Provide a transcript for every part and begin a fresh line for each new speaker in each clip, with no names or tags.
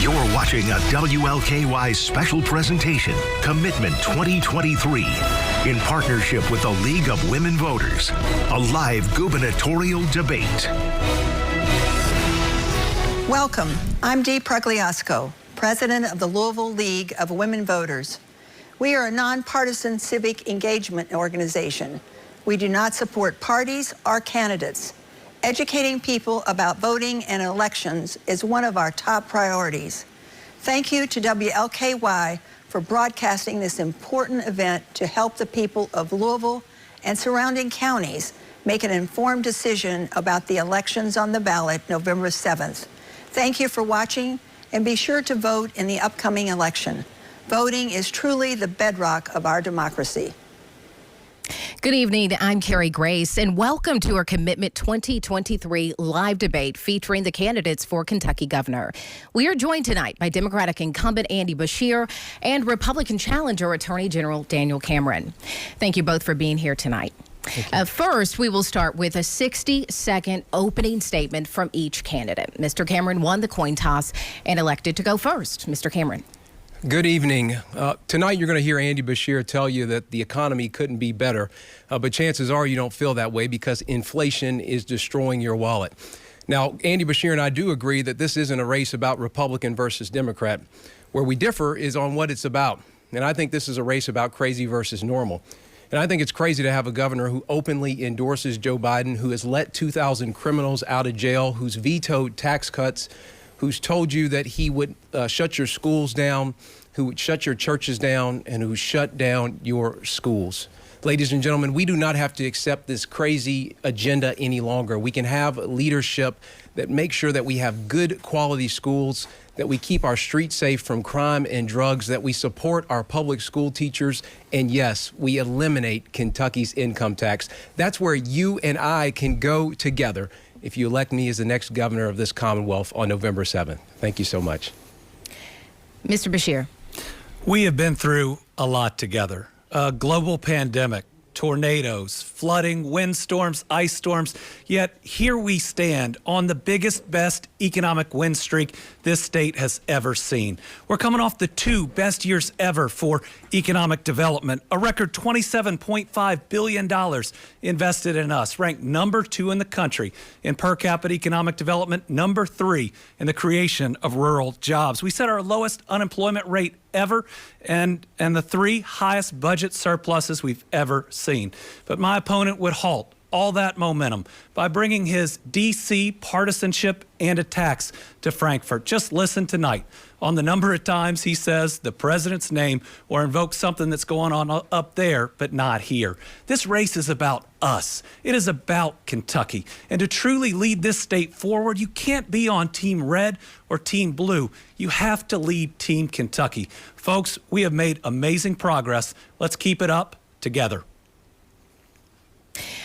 You're watching a WLKY special presentation, Commitment 2023, in partnership with the League of Women Voters, a live gubernatorial debate.
Welcome. I'm Dee Pragliasco, president of the Louisville League of Women Voters. We are a nonpartisan civic engagement organization. We do not support parties or candidates. Educating people about voting and elections is one of our top priorities. Thank you to WLKY for broadcasting this important event to help the people of Louisville and surrounding counties make an informed decision about the elections on the ballot November 7th. Thank you for watching, and be sure to vote in the upcoming election. Voting is truly the bedrock of our democracy.
Good evening. I'm Carrie Grace, and welcome to our Commitment 2023 live debate featuring the candidates for Kentucky governor. We are joined tonight by Democratic incumbent Andy Beshear and Republican challenger Attorney General Daniel Cameron. Thank you both for being here tonight. First, we will start with a 60-second opening statement from each candidate. Mr. Cameron won the coin toss and elected to go first. Mr. Cameron.
Good evening. Tonight you're going to hear Andy Beshear tell you that the economy couldn't be better, but chances are you don't feel that way because inflation is destroying your wallet. Now, Andy Beshear and I do agree that this isn't a race about Republican versus Democrat. Where we differ is on what it's about, and I think this is a race about crazy versus normal. And I think it's crazy to have a governor who openly endorses Joe Biden, who has let 2,000 criminals out of jail, who's vetoed tax cuts, who's told you that he would shut your schools down, who would shut your churches down, and who shut down your schools. Ladies and gentlemen, we do not have to accept this crazy agenda any longer. We can have leadership that makes sure that we have good quality schools, that we keep our streets safe from crime and drugs, that we support our public school teachers, and yes, we eliminate Kentucky's income tax. That's where you and I can go together if you elect me as the next governor of this Commonwealth on November 7th. Thank you so much.
Mr. Beshear.
We have been through a lot together. A global pandemic, tornadoes, flooding, windstorms, ice storms. Yet here we stand on the biggest, best economic win streak this state has ever seen. We're coming off the 2 best years ever for economic development, a record $27.5 billion invested in us, ranked number 2 in the country in per capita economic development, number 3 in the creation of rural jobs. We set our lowest unemployment rate ever, and the 3 highest budget surpluses we've ever seen. But my opponent would halt all that momentum by bringing his D.C. partisanship and attacks to Frankfort. Just listen tonight on the number of times he says the president's name or invokes something that's going on up there, but not here. This race is about us. It is about Kentucky. And to truly lead this state forward, you can't be on Team Red or Team Blue. You have to lead Team Kentucky. Folks, we have made amazing progress. Let's keep it up together.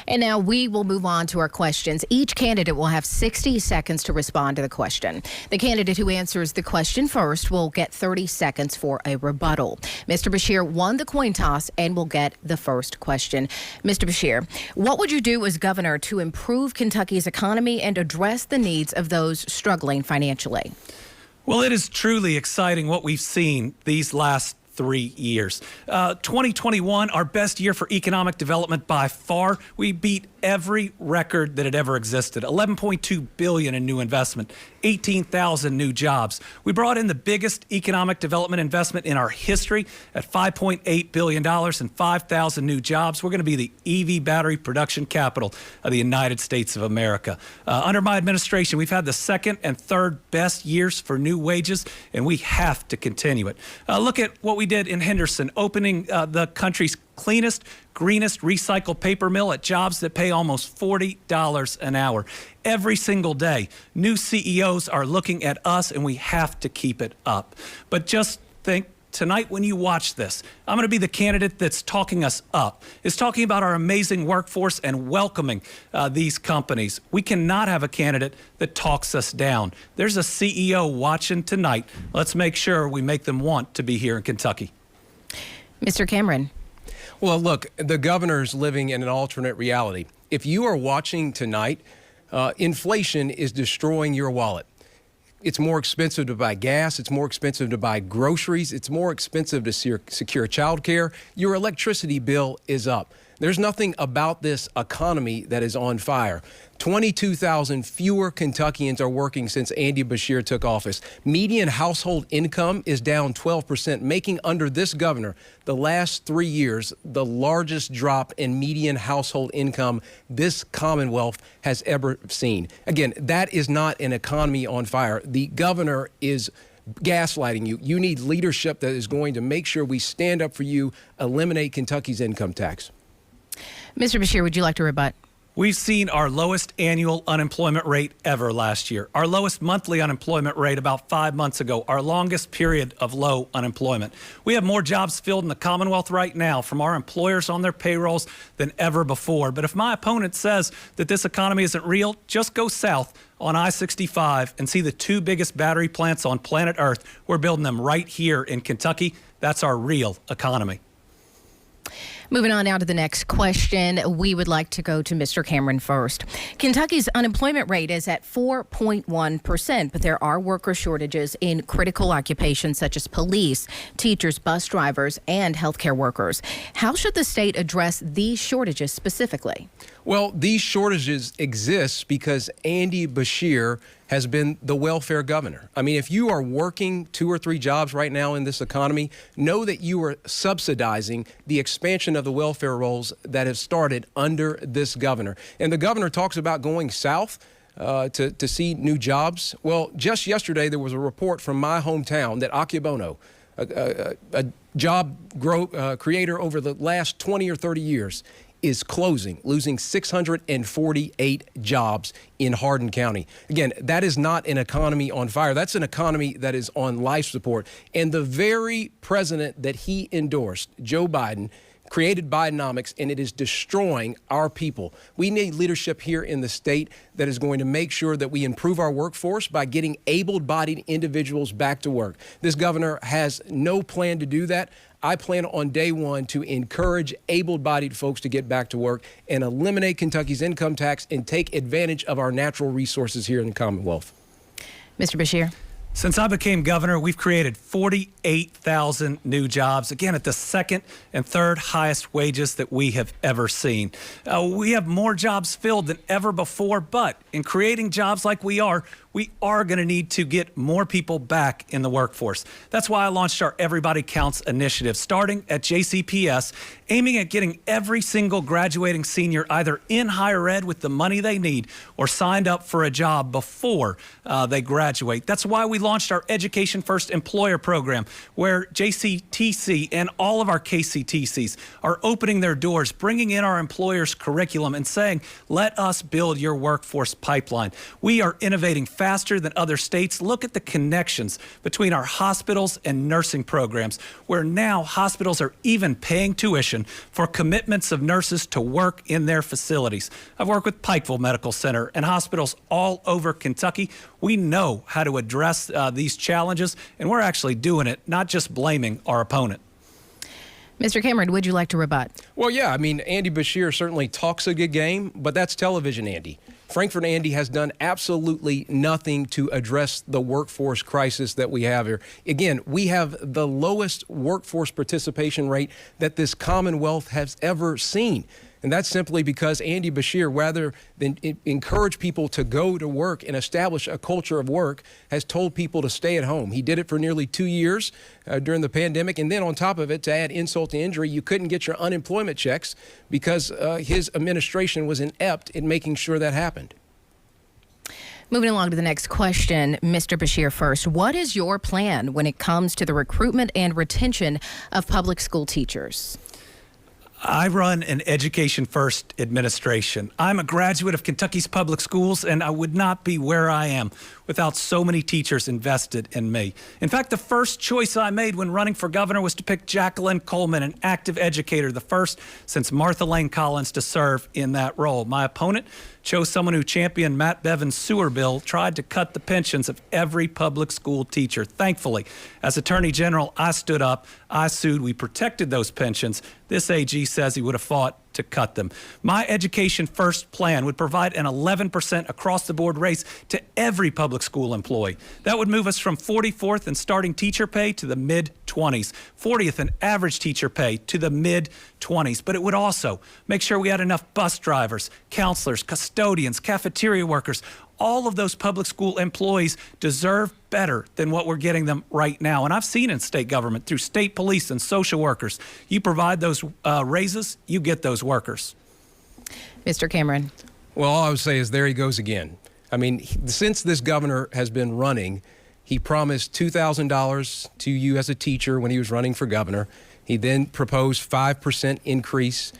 And now we will move on to our questions. Each candidate will have 60 seconds to respond to the question. The candidate who answers the question first will get 30 seconds for a rebuttal. Mr. Beshear won the coin toss and will get the first question. Mr. Beshear, what would you do as governor to improve Kentucky's economy and address the needs of those struggling financially?
Well, it is truly exciting what we've seen these last 3 years. 2021, our best year for economic development by far. We beat every record that had ever existed. $11.2 billion in new investment, 18,000 new jobs. We brought in the biggest economic development investment in our history at $5.8 billion and 5,000 new jobs. We're going to be the EV battery production capital of the United States of America. Under my administration, we've had the second and third best years for new wages, and we have to continue it. Look at what we did in Henderson, opening the country's cleanest, greenest recycled paper mill at jobs that pay almost $40 an hour. Every single day, new CEOs are looking at us, and we have to keep it up. But just think, tonight when you watch this, I'm going to be the candidate that's talking us up, is talking about our amazing workforce and welcoming these companies. We cannot have a candidate that talks us down. There's a CEO watching tonight. Let's make sure we make them want to be here in Kentucky.
Mr. Cameron.
Well, look, the governor's living in an alternate reality. If you are watching tonight, inflation is destroying your wallet. It's more expensive to buy gas. It's more expensive to buy groceries. It's more expensive to secure child care. Your electricity bill is up. There's nothing about this economy that is on fire. 22,000 fewer Kentuckians are working since Andy Beshear took office. Median household income is down 12%, making under this governor the last 3 years the largest drop in median household income this Commonwealth has ever seen. Again, that is not an economy on fire. The governor is gaslighting you. You need leadership that is going to make sure we stand up for you, eliminate Kentucky's income tax.
Mr. Beshear, would you like to rebut?
We've seen our lowest annual unemployment rate ever last year, our lowest monthly unemployment rate about 5 months ago, our longest period of low unemployment. We have more jobs filled in the Commonwealth right now from our employers on their payrolls than ever before. But if my opponent says that this economy isn't real, just go south on I-65 and see the two biggest battery plants on planet Earth. We're building them right here in Kentucky. That's our real economy.
Moving on now to the next question, we would like to go to Mr. Cameron first. Kentucky's unemployment rate is at 4.1%, but there are worker shortages in critical occupations such as police, teachers, bus drivers, and healthcare workers. How should the state address these shortages specifically?
Well, these shortages exist because Andy Beshear has been the welfare governor. I mean, if you are working 2 or 3 jobs right now in this economy, know that you are subsidizing the expansion of the welfare rolls that have started under this governor. And the governor talks about going south to see new jobs. Well, just yesterday, there was a report from my hometown that Akiobono, a job creator over the last 20 or 30 years, is closing, losing 648 jobs in Hardin County. Again, that is not an economy on fire. That's an economy that is on life support. And the very president that he endorsed, Joe Biden, created Bidenomics, and it is destroying our people. We need leadership here in the state that is going to make sure that we improve our workforce by getting able-bodied individuals back to work. This governor has no plan to do that. I plan on day one to encourage able-bodied folks to get back to work and eliminate Kentucky's income tax and take advantage of our natural resources here in the Commonwealth.
Mr. Beshear.
Since I became governor, we've created 48,000 new jobs, again, at the second and third highest wages that we have ever seen. We have more jobs filled than ever before, but in creating jobs like we are going to need to get more people back in the workforce. That's why I launched our Everybody Counts initiative, starting at JCPS, aiming at getting every single graduating senior either in higher ed with the money they need or signed up for a job before they graduate. That's why we launched our Education First Employer Program, where JCTC and all of our KCTCs are opening their doors, bringing in our employers' curriculum and saying, let us build your workforce pipeline. We are innovating faster than other states. Look at the connections between our hospitals and nursing programs, where now hospitals are even paying tuition for commitments of nurses to work in their facilities. I've worked with Pikeville Medical Center and hospitals all over Kentucky. We know how to address these challenges, and we're actually doing it, not just blaming our opponent.
Mr. Cameron, would you like to rebut?
Well, yeah, I mean, Andy Beshear certainly talks a good game, but that's television Andy. Frankfort Andy has done absolutely nothing to address the workforce crisis that we have here. Again, we have the lowest workforce participation rate that this Commonwealth has ever seen. And that's simply because Andy Beshear, rather than encourage people to go to work and establish a culture of work, has told people to stay at home. He did it for nearly 2 years during the pandemic. And then on top of it, to add insult to injury, you couldn't get your unemployment checks because his administration was inept in making sure that happened.
Moving along to the next question, Mr. Beshear first. What is your plan when it comes to the recruitment and retention of public school teachers?
I run an Education First administration. I'm a graduate of Kentucky's public schools, and I would not be where I am without so many teachers invested in me. In fact, the first choice I made when running for governor was to pick Jacqueline Coleman, an active educator, the first since Martha Lane Collins to serve in that role. My opponent chose someone who championed Matt Bevin's sewer bill, tried to cut the pensions of every public school teacher. Thankfully, as Attorney General, I stood up, I sued, we protected those pensions. This AG says he would have fought to cut them. My Education First plan would provide an 11% across-the-board raise to every public school employee. That would move us from 44th in starting teacher pay to the mid-20s, 40th in average teacher pay to the mid-20s. But it would also make sure we had enough bus drivers, counselors, custodians, cafeteria workers. All of those public school employees deserve better than what we're getting them right now. And I've seen in state government through state police and social workers, you provide those raises, you get those workers.
Mr. Cameron.
Well, all I would say is there he goes again. I mean, since this governor has been running, he promised $2,000 to you as a teacher when he was running for governor. He then proposed 5% increase.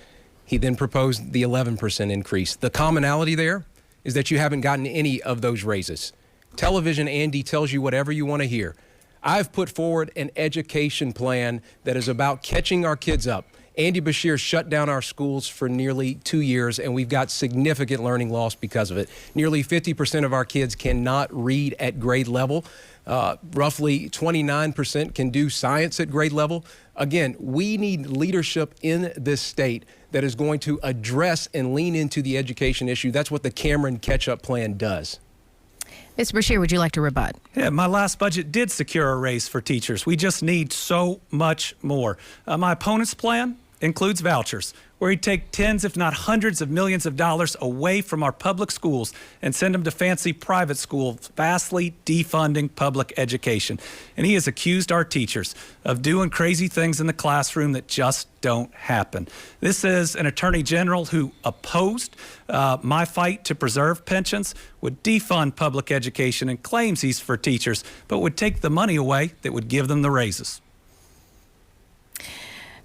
He then proposed the 11% increase. The commonality there is that you haven't gotten any of those raises. Television Andy tells you whatever you want to hear. I've put forward an education plan that is about catching our kids up. Andy Beshear shut down our schools for nearly 2 years, and we've got significant learning loss because of it. Nearly 50% of our kids cannot read at grade level. Roughly 29% can do science at grade level. Again, we need leadership in this state that is going to address and lean into the education issue. That's what the Cameron Catch-Up Plan does.
Mr. Beshear, would you like to rebut?
Yeah, my last budget did secure a raise for teachers. We just need so much more. My opponent's plan includes vouchers, where he'd take tens, if not hundreds of millions of dollars away from our public schools and send them to fancy private schools, vastly defunding public education. And he has accused our teachers of doing crazy things in the classroom that just don't happen. This is an attorney general who opposed my fight to preserve pensions, would defund public education, and claims he's for teachers, but would take the money away that would give them the raises.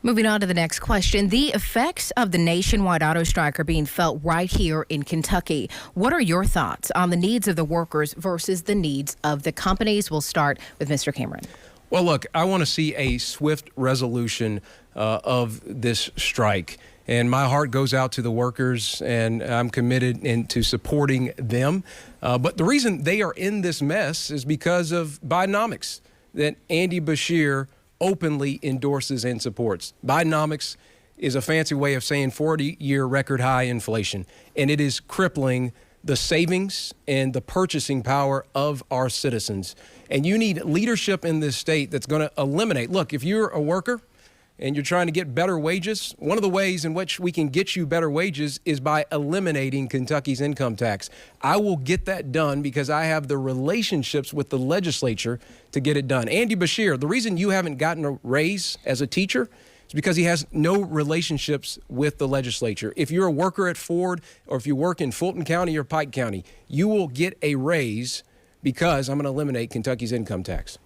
Moving on to the next question. The effects of the nationwide auto strike are being felt right here in Kentucky. What are your thoughts on the needs of the workers versus the needs of the companies? We'll start with Mr. Cameron.
Well, look, I want to see a swift resolution of this strike. And my heart goes out to the workers, and I'm committed to supporting them. But the reason they are in this mess is because of Bidenomics, that Andy Beshear openly endorses and supports. Bidenomics is a fancy way of saying 40-year record high inflation, and it is crippling the savings and the purchasing power of our citizens. And you need leadership in this state that's going to eliminate. Look, if you're a worker and you're trying to get better wages, one of the ways in which we can get you better wages is by eliminating Kentucky's income tax. I will get that done because I have the relationships with the legislature to get it done. Andy Beshear, the reason you haven't gotten a raise as a teacher is because he has no relationships with the legislature. If you're a worker at Ford or if you work in Fulton County or Pike County, you will get a raise because I'm going to eliminate Kentucky's income tax.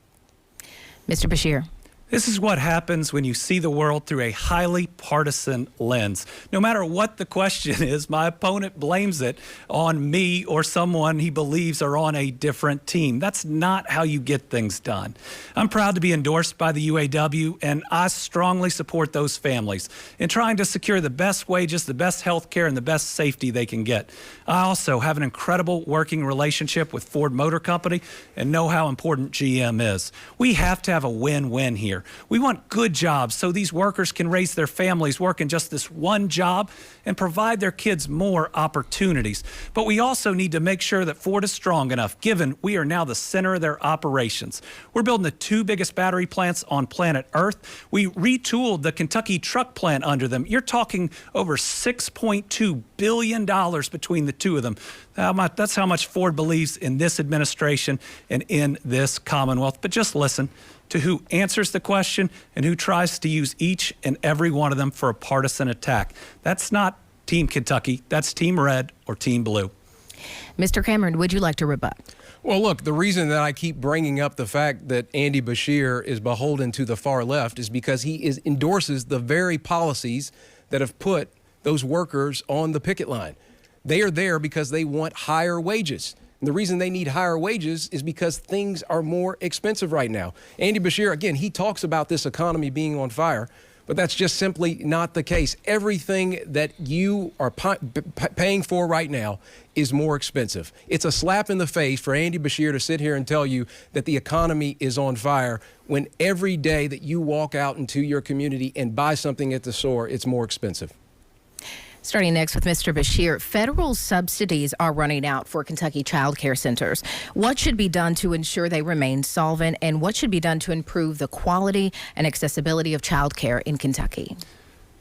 Mr. Beshear.
This is what happens when you see the world through a highly partisan lens. No matter what the question is, my opponent blames it on me or someone he believes are on a different team. That's not how you get things done. I'm proud to be endorsed by the UAW, and I strongly support those families in trying to secure the best wages, the best health care, and the best safety they can get. I also have an incredible working relationship with Ford Motor Company and know how important GM is. We have to have a win-win here. We want good jobs so these workers can raise their families, work in just this one job, and provide their kids more opportunities. But we also need to make sure that Ford is strong enough, given we are now the center of their operations. We're building the 2 biggest battery plants on planet Earth. We retooled the Kentucky truck plant under them. You're talking over $6.2 billion between the two of them. That's how much Ford believes in this administration and in this Commonwealth. But just listen to who answers the question and who tries to use each and every one of them for a partisan attack. That's not Team Kentucky. That's Team Red or Team Blue.
Mr. Cameron, would you like to rebut?
Well, look, the reason that I keep bringing up the fact that Andy Beshear is beholden to the far left is because he endorses the very policies that have put those workers on the picket line. They are there because they want higher wages. And the reason they need higher wages is because things are more expensive right now. Andy Beshear, again, he talks about this economy being on fire, but that's just simply not the case. Everything that you are paying for right now is more expensive. It's a slap in the face for Andy Beshear to sit here and tell you that the economy is on fire when every day that you walk out into your community and buy something at the store, it's more expensive.
Starting next with Mr. Beshear, federal subsidies are running out for Kentucky child care centers. What should be done to ensure they remain solvent, and what should be done to improve the quality and accessibility of child care in Kentucky?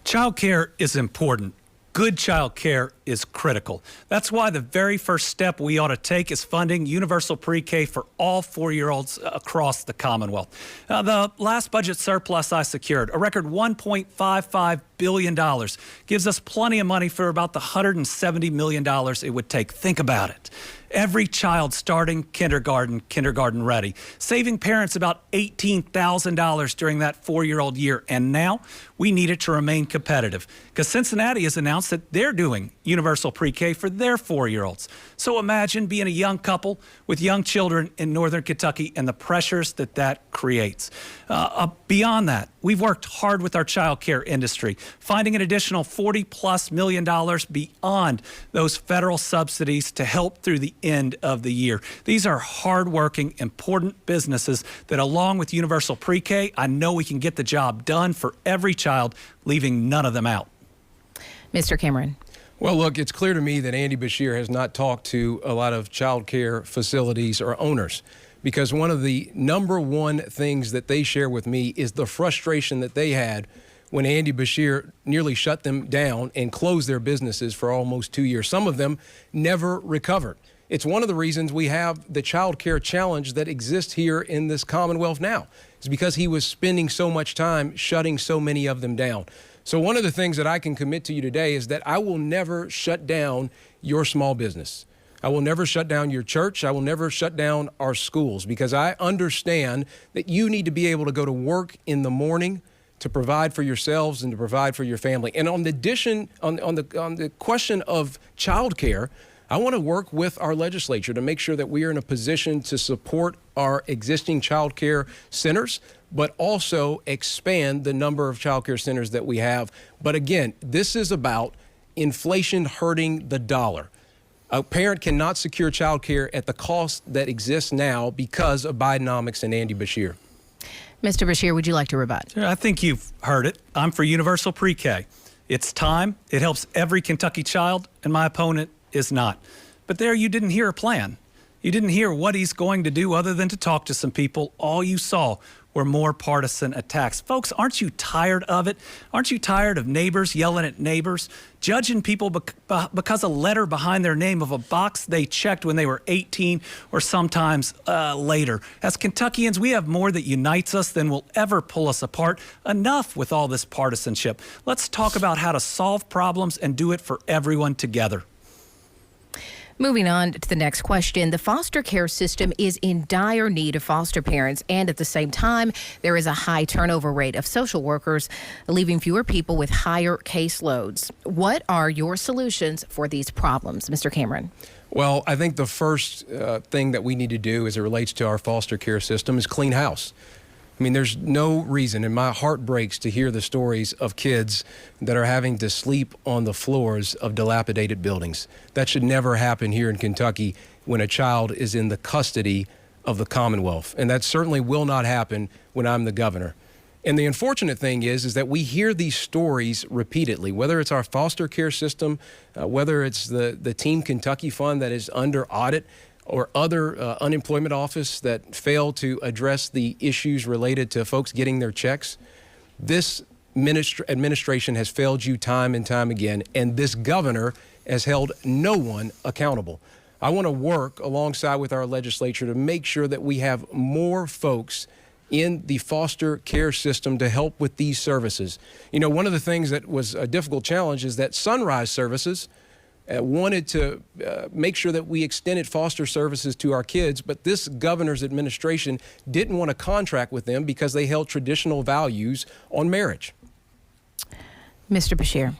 Child care is important. Good child care is critical. That's why the very first step we ought to take is funding universal pre-K for all 4-year-olds across the Commonwealth. The last budget surplus I secured, a record $1.55 billion, gives us plenty of money for about the $170 million it would take. Think about it. Every child starting kindergarten ready, saving parents about $18,000 during that 4-year-old year. And now we need it to remain competitive because Cincinnati has announced that they're doing universal pre-K for their 4-year-olds. So imagine being a young couple with young children in northern Kentucky and the pressures that creates. Beyond that, we've worked hard with our child care industry, finding an additional $40+ million beyond those federal subsidies to help through the end of the year. These are hardworking, important businesses that, along with universal pre-K, I know we can get the job done for every child, leaving none of them out.
Mr. Cameron.
Well, look, it's clear to me that Andy Beshear has not talked to a lot of child care facilities or owners, because one of the number one things that they share with me is the frustration that they had when Andy Beshear nearly shut them down and closed their businesses for almost 2 years. Some of them never recovered. It's one of the reasons we have the child care challenge that exists here in this Commonwealth now. It's because he was spending so much time shutting so many of them down. So one of the things that I can commit to you today is that I will never shut down your small business. I will never shut down your church. I will never shut down our schools, because I understand that you need to be able to go to work in the morning to provide for yourselves and to provide for your family. And on the question of child care, I want to work with our legislature to make sure that we are in a position to support our existing child care centers, but also expand the number of child care centers that we have. But again, this is about inflation hurting the dollar. A parent cannot secure child care at the cost that exists now because of Bidenomics and Andy Beshear.
Mr. Beshear, would you like to rebut?
I think you've heard it. I'm for universal pre-K. It's time. It helps every Kentucky child, and my opponent is not. But there you didn't hear a plan. You didn't hear what he's going to do other than to talk to some people. All you saw were more partisan attacks. Folks, aren't you tired of it? Aren't you tired of neighbors yelling at neighbors, judging people because a letter behind their name of a box they checked when they were 18 or sometimes later? As Kentuckians, we have more that unites us than will ever pull us apart. Enough with all this partisanship. Let's talk about how to solve problems and do it for everyone together.
Moving on to the next question. The foster care system is in dire need of foster parents, and at the same time, there is a high turnover rate of social workers, leaving fewer people with higher caseloads. What are your solutions for these problems, Mr. Cameron?
Well, I think the first thing that we need to do as it relates to our foster care system is clean house. I mean, there's no reason, and my heart breaks to hear the stories of kids that are having to sleep on the floors of dilapidated buildings. That should never happen here in Kentucky when a child is in the custody of the Commonwealth. And that certainly will not happen when I'm the governor. And the unfortunate thing is that we hear these stories repeatedly, whether it's our foster care system, whether it's the Team Kentucky Fund that is under audit, or other unemployment office that fail to address the issues related to folks getting their checks. This administration has failed you time and time again, and this governor has held no one accountable. I want to work alongside with our legislature to make sure that we have more folks in the foster care system to help with these services. You know, one of the things that was a difficult challenge is that Sunrise Services wanted to make sure that we extended foster services to our kids, but this governor's administration didn't want to contract with them because they held traditional values on marriage.
Mr. Beshear.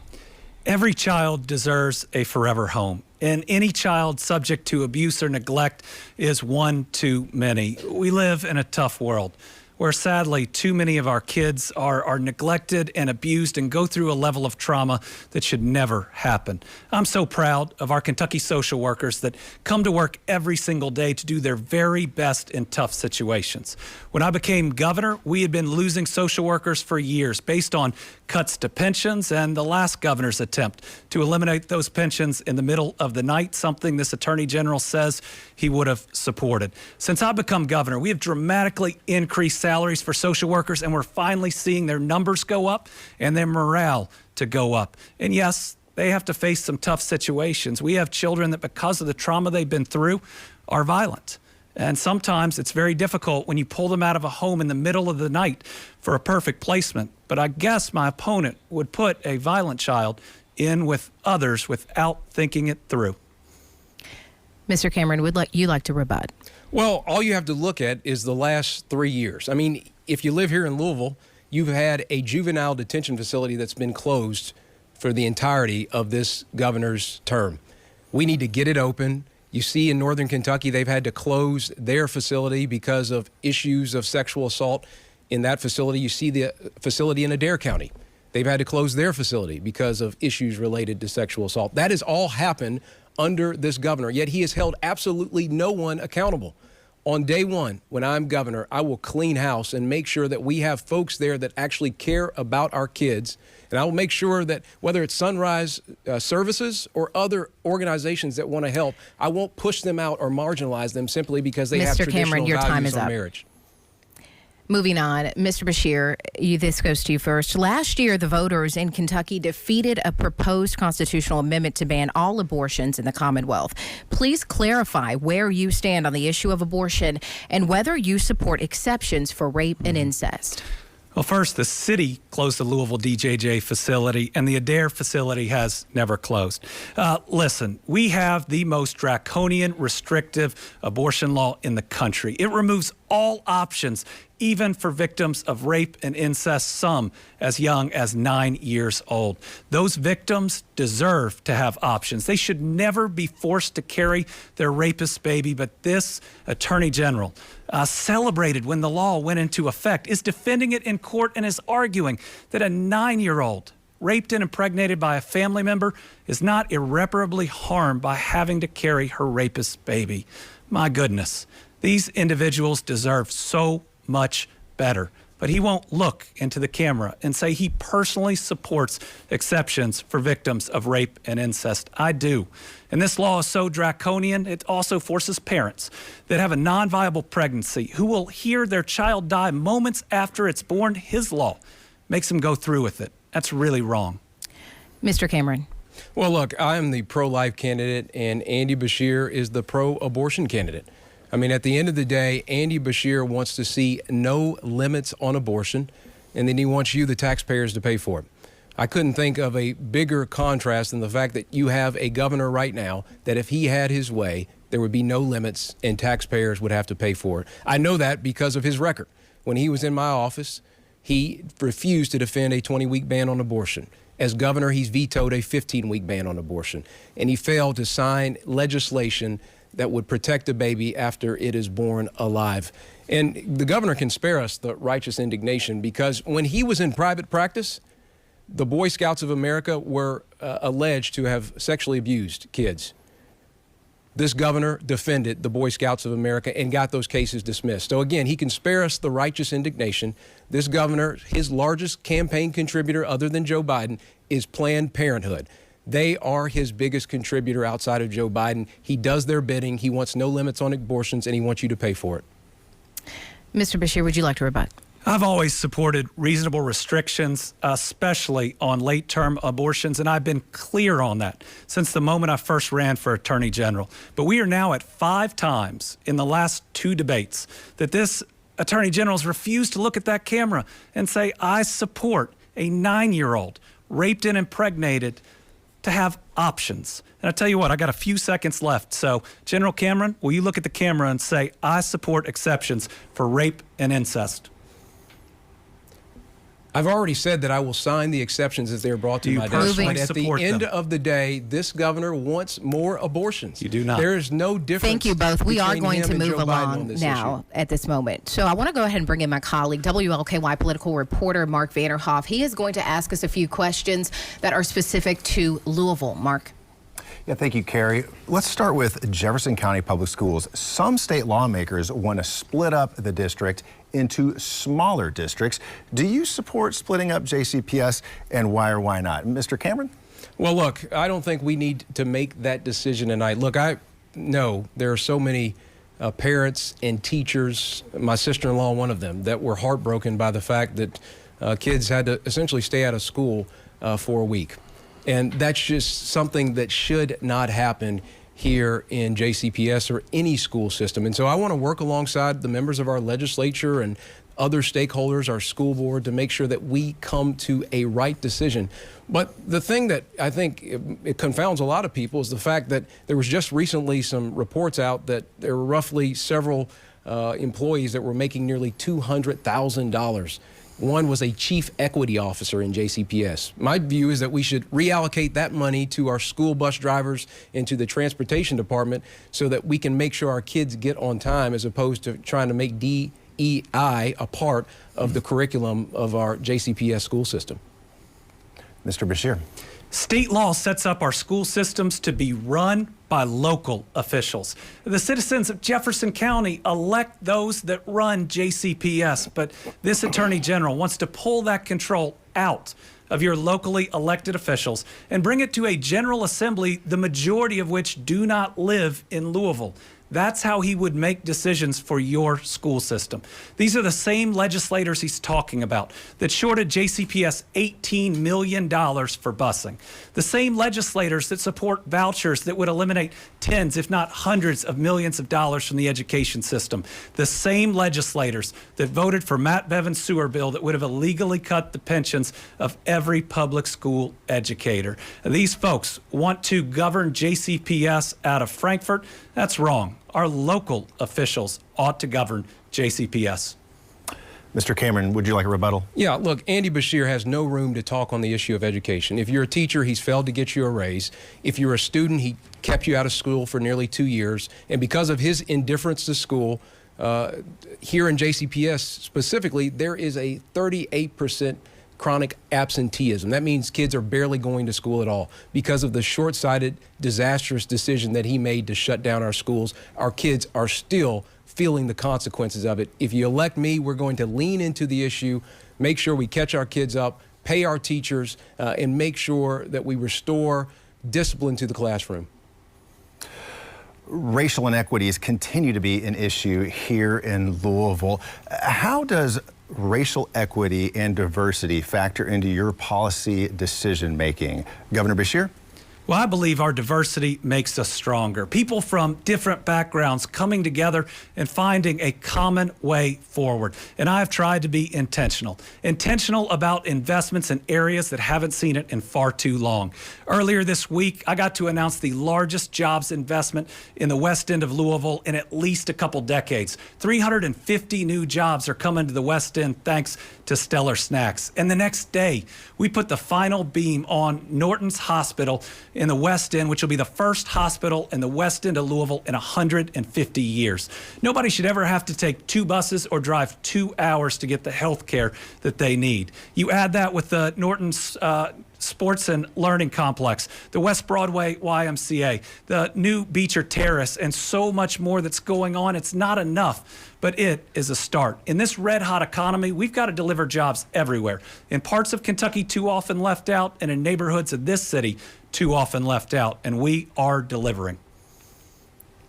Every child deserves a forever home, and any child subject to abuse or neglect is one too many. We live in a tough world. where sadly too many of our kids are neglected and abused and go through a level of trauma that should never happen. I'm so proud of our Kentucky social workers that come to work every single day to do their very best in tough situations. When I became governor, we had been losing social workers for years based on cuts to pensions and the last governor's attempt to eliminate those pensions in the middle of the night, something this attorney general says he would have supported. Since I've become governor, we have dramatically increased salaries for social workers, and we're finally seeing their numbers go up and their morale to go up. And yes, they have to face some tough situations. We have children that, because of the trauma they've been through, are violent. And sometimes it's very difficult when you pull them out of a home in the middle of the night for a perfect placement. But I guess my opponent would put a violent child in with others without thinking it through.
Mr. Cameron, would you like to rebut?
Well, all you have to look at is the last 3 years. I mean, if you live here in Louisville, you've had a juvenile detention facility that's been closed for the entirety of this governor's term. We need to get it open. You see in Northern Kentucky, they've had to close their facility because of issues of sexual assault in that facility. You see the facility in Adair County. They've had to close their facility because of issues related to sexual assault. That has all happened under this governor, yet he has held absolutely no one accountable. On day one, when I'm governor, I will clean house and make sure that we have folks there that actually care about our kids. And I will make sure that whether it's Sunrise Services or other organizations that want to help, I won't push them out or marginalize them simply because they have traditional
Cameron, your time
values
is
on
up.
marriage.
Moving on, Mr. Beshear, this goes to you first. Last year, the voters in Kentucky defeated a proposed constitutional amendment to ban all abortions in the Commonwealth. Please clarify where you stand on the issue of abortion and whether you support exceptions for rape and incest.
Well, first, the city closed the Louisville DJJ facility, and the Adair facility has never closed. Listen, we have the most draconian, restrictive abortion law in the country. It removes all options, even for victims of rape and incest, some as young as 9 years old. Those victims deserve to have options. They should never be forced to carry their rapist baby, but this attorney general celebrated when the law went into effect, is defending it in court, and is arguing that a 9-year-old raped and impregnated by a family member is not irreparably harmed by having to carry her rapist baby. My goodness, these individuals deserve so much better. But he won't look into the camera and say he personally supports exceptions for victims of rape and incest. I do. And this law is so draconian, it also forces parents that have a non-viable pregnancy who will hear their child die moments after it's born. His law makes them go through with it. That's really wrong.
Mr. Cameron.
Well, look, I'm the pro-life candidate, and Andy Beshear is the pro-abortion candidate. I mean, at the end of the day, Andy Beshear wants to see no limits on abortion, and then he wants you, the taxpayers, to pay for it. I couldn't think of a bigger contrast than the fact that you have a governor right now that if he had his way, there would be no limits and taxpayers would have to pay for it. I know that because of his record. When he was in my office, he refused to defend a 20-week ban on abortion. As governor, he's vetoed a 15-week ban on abortion, and he failed to sign legislation that would protect a baby after it is born alive. And the governor can spare us the righteous indignation, because when he was in private practice, the Boy Scouts of America were alleged to have sexually abused kids. This governor defended the Boy Scouts of America and got those cases dismissed. So again, he can spare us the righteous indignation. This governor, his largest campaign contributor other than Joe Biden, is Planned Parenthood. They are his biggest contributor outside of Joe Biden. He does their bidding. He wants no limits on abortions, and he wants you to pay for it.
Mr. Beshear, would you like to rebut?
I've always supported reasonable restrictions, especially on late-term abortions, and I've been clear on that since the moment I first ran for Attorney General. But we are now at 5 times in the last 2 debates that this Attorney General has refused to look at that camera and say, I support a 9-year-old raped and impregnated to have options. And I tell you what, I got a few seconds left. So, General Cameron, will you look at the camera and say, I support exceptions for rape and incest?
I've already said that I will sign the exceptions as they're brought to my desk. But at the end of the day, this governor wants more abortions.
You do not.
There is no difference.
Thank you both. We are going to move
Joe
along now at this moment. So I want to go ahead and bring in my colleague, WLKY political reporter Mark Vanderhoff. He is going to ask us a few questions that are specific to Louisville. Mark.
Yeah, thank you, Carrie. Let's start with Jefferson County Public Schools. Some state lawmakers want to split up the district into smaller districts. Do you support splitting up JCPS, and why or why not? Mr. Cameron?
Well, look, I don't think we need to make that decision tonight. Look, I know there are so many parents and teachers, my sister-in-law, one of them, that were heartbroken by the fact that kids had to essentially stay out of school for a week. And that's just something that should not happen here in JCPS or any school system. And so I want to work alongside the members of our legislature and other stakeholders, our school board, to make sure that we come to a right decision. But the thing that I think it confounds a lot of people is the fact that there was just recently some reports out that there were roughly several employees that were making nearly $200,000. One was a chief equity officer in JCPS. My view is that we should reallocate that money to our school bus drivers and to the transportation department so that we can make sure our kids get on time, as opposed to trying to make DEI a part of the curriculum of our JCPS school system.
Mr. Beshear.
State law sets up our school systems to be run by local officials. The citizens of Jefferson County elect those that run JCPS, but this Attorney General wants to pull that control out of your locally elected officials and bring it to a General Assembly, the majority of which do not live in Louisville. That's how he would make decisions for your school system. These are the same legislators he's talking about that shorted JCPS $18 million for busing. The same legislators that support vouchers that would eliminate tens, if not hundreds of millions of dollars from the education system. The same legislators that voted for Matt Bevin's sewer bill that would have illegally cut the pensions of every public school educator. These folks want to govern JCPS out of Frankfort. That's wrong. Our local officials ought to govern JCPS.
Mr. Cameron, would you like a rebuttal?
Yeah, look, Andy Beshear has no room to talk on the issue of education. If you're a teacher, he's failed to get you a raise. If you're a student, he kept you out of school for nearly 2 years. And because of his indifference to school, here in JCPS specifically, there is a 38% chronic absenteeism. That means kids are barely going to school at all because of the short-sighted, disastrous decision that he made to shut down our schools. Our kids are still feeling the consequences of it. If you elect me, we're going to lean into the issue, make sure we catch our kids up, pay our teachers, and make sure that we restore discipline to the classroom.
Racial inequities continue to be an issue here in Louisville. How does racial equity and diversity factor into your policy decision making? Governor Beshear?
Well, I believe our diversity makes us stronger. People from different backgrounds coming together and finding a common way forward. And I've tried to be intentional about investments in areas that haven't seen it in far too long. Earlier this week, I got to announce the largest jobs investment in the West End of Louisville in at least a couple decades. 350 new jobs are coming to the West End thanks to Stellar Snacks. And the next day, we put the final beam on Norton's Hospital in the West End, which will be the first hospital in the West End of Louisville in 150 years. Nobody should ever have to take 2 buses or drive 2 hours to get the health care that they need. You add that with the Norton's Sports and Learning Complex, the West Broadway YMCA, the new Beecher Terrace, and so much more that's going on. It's not enough, but it is a start. In this red-hot economy, we've got to deliver jobs everywhere. In parts of Kentucky too often left out, and in neighborhoods of this city too often left out, and we are delivering.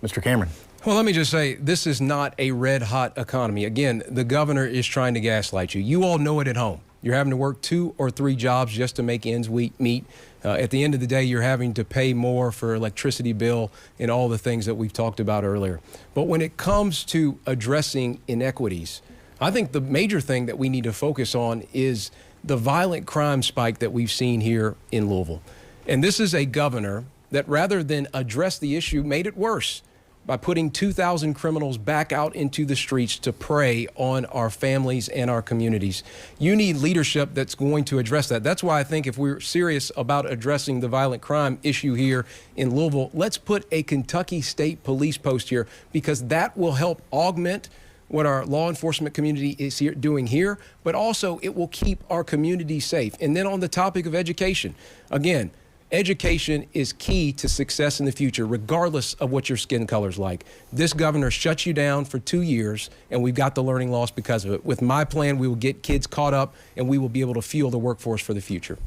Mr. Cameron.
Well, let me just say, this is not a red-hot economy. Again, the governor is trying to gaslight you. You all know it at home. You're having to work 2 or 3 jobs just to make ends meet. At the end of the day, you're having to pay more for electricity bill and all the things that we've talked about earlier. But when it comes to addressing inequities, I think the major thing that we need to focus on is the violent crime spike that we've seen here in Louisville. And this is a governor that, rather than address the issue, made it worse. by putting 2,000 criminals back out into the streets to prey on our families and our communities. You need leadership that's going to address that. That's why I think if we're serious about addressing the violent crime issue here in Louisville, let's put a Kentucky State Police post here, because that will help augment what our law enforcement community is doing here, but also it will keep our community safe. And then on the topic of education, again, education is key to success in the future, regardless of what your skin color is like. This governor shuts you down for 2 years, and we've got the learning loss because of it. With my plan, we will get kids caught up, and we will be able to fuel the workforce for the future.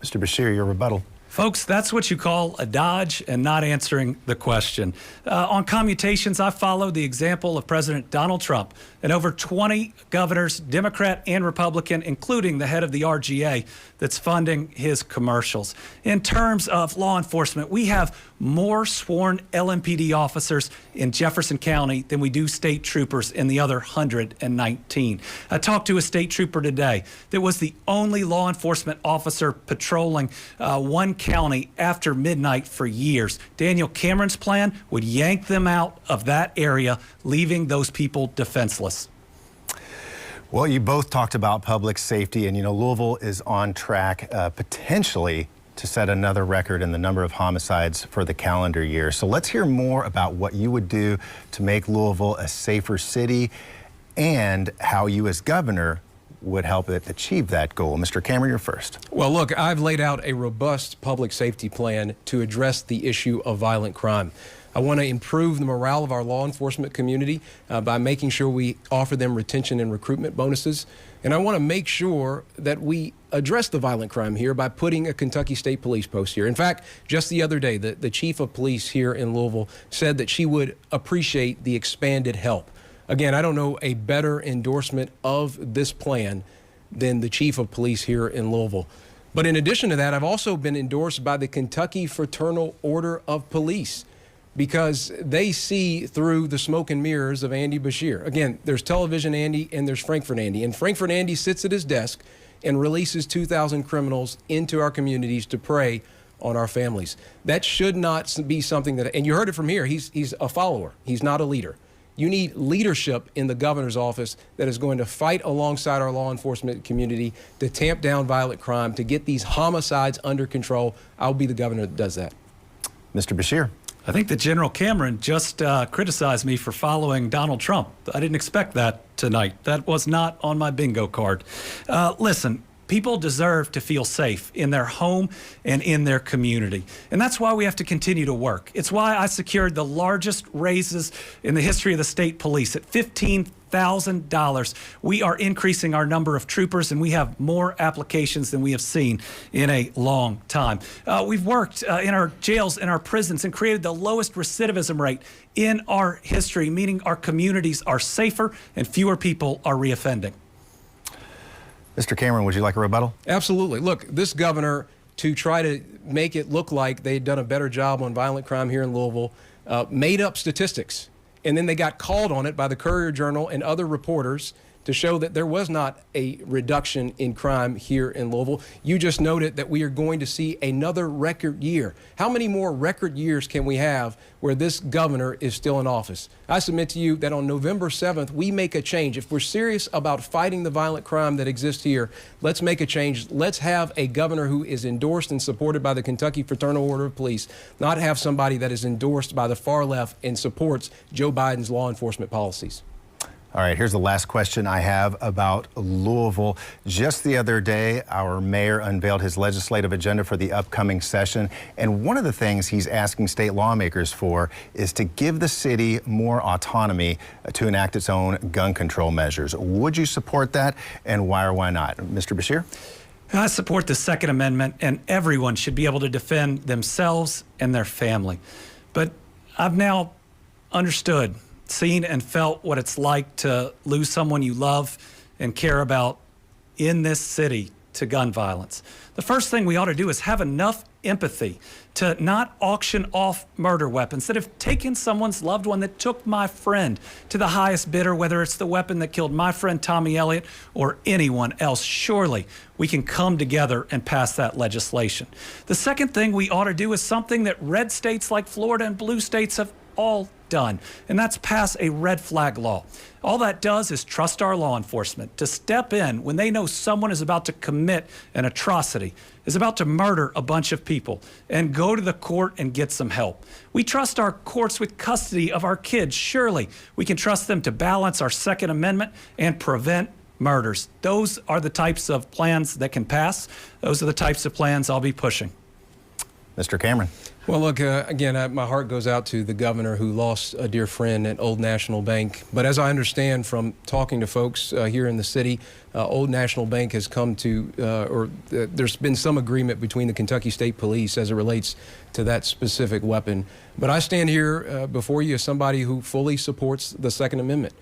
Mr. Beshear, your rebuttal.
Folks, that's what you call a dodge and not answering the question. On commutations, I follow the example of President Donald Trump and over 20 governors, Democrat and Republican, including the head of the RGA, that's funding his commercials. In terms of law enforcement, we have more sworn LMPD officers in Jefferson County than we do state troopers in the other 119. I talked to a state trooper today that was the only law enforcement officer patrolling one county after midnight for years. Daniel Cameron's plan would yank them out of that area, leaving those people defenseless.
Well, you both talked about public safety, and Louisville is on track potentially to set another record in the number of homicides for the calendar year. So let's hear more about what you would do to make Louisville a safer city and how you as governor would help it achieve that goal. Mr. Cameron, you're first.
Well, look, I've laid out a robust public safety plan to address the issue of violent crime. I want to improve the morale of our law enforcement community by making sure we offer them retention and recruitment bonuses. And I want to make sure that we address the violent crime here by putting a Kentucky State Police post here. In fact, just the other day, the chief of police here in Louisville said that she would appreciate the expanded help. Again, I don't know a better endorsement of this plan than the chief of police here in Louisville. But in addition to that, I've also been endorsed by the Kentucky Fraternal Order of Police, because they see through the smoke and mirrors of Andy Beshear. Again, there's Television Andy and there's Frankfurt Andy. And Frankfurt Andy sits at his desk and releases 2,000 criminals into our communities to prey on our families. That should not be something that, and you heard it from here, he's a follower. He's not a leader. You need leadership in the governor's office that is going to fight alongside our law enforcement community to tamp down violent crime, to get these homicides under control. I'll be the governor that does that.
Mr. Beshear.
I think that General Cameron just criticized me for following Donald Trump. I didn't expect that tonight. That was not on my bingo card. Listen, people deserve to feel safe in their home and in their community. And that's why we have to continue to work. It's why I secured the largest raises in the history of the state police at $15,000. We are increasing our number of troopers, and we have more applications than we have seen in a long time. We've worked in our jails and our prisons and created the lowest recidivism rate in our history, meaning our communities are safer and fewer people are reoffending.
Mr. Cameron, would you like a rebuttal?
Absolutely. Look, this governor, to try to make it look like they'd done a better job on violent crime here in Louisville, made up statistics. And then they got called on it by the Courier-Journal and other reporters to show that there was not a reduction in crime here in Louisville. You just noted that we are going to see another record year. How many more record years can we have where this governor is still in office? I submit to you that on November 7th, we make a change. If we're serious about fighting the violent crime that exists here, let's make a change. Let's have a governor who is endorsed and supported by the Kentucky Fraternal Order of Police, not have somebody that is endorsed by the far left and supports Joe Biden's law enforcement policies.
All right, here's the last question I have about Louisville. Just the other day, our mayor unveiled his legislative agenda for the upcoming session. And one of the things he's asking state lawmakers for is to give the city more autonomy to enact its own gun control measures. Would you support that, and why or why not? Mr. Beshear?
I support the Second Amendment, and everyone should be able to defend themselves and their family. But I've now understood, seen and felt what it's like to lose someone you love and care about in this city to gun violence. The first thing we ought to do is have enough empathy to not auction off murder weapons that have taken someone's loved one, that took my friend to the highest bidder, whether it's the weapon that killed my friend Tommy Elliott or anyone else. Surely we can come together and pass that legislation. The second thing we ought to do is something that red states like Florida and blue states have all done, and that's pass a red flag law. All that does is trust our law enforcement to step in when they know someone is about to commit an atrocity, is about to murder a bunch of people, and go to the court and get some help. We trust our courts with custody of our kids. Surely we can trust them to balance our Second Amendment and prevent murders. Those are the types of plans that can pass. Those are the types of plans I'll be pushing.
Mr. Cameron.
Well, look, again, my heart goes out to the governor who lost a dear friend at Old National Bank. But as I understand from talking to folks here in the city, Old National Bank has come to, there's been some agreement between the Kentucky State Police as it relates to that specific weapon. But I stand here before you as somebody who fully supports the Second Amendment.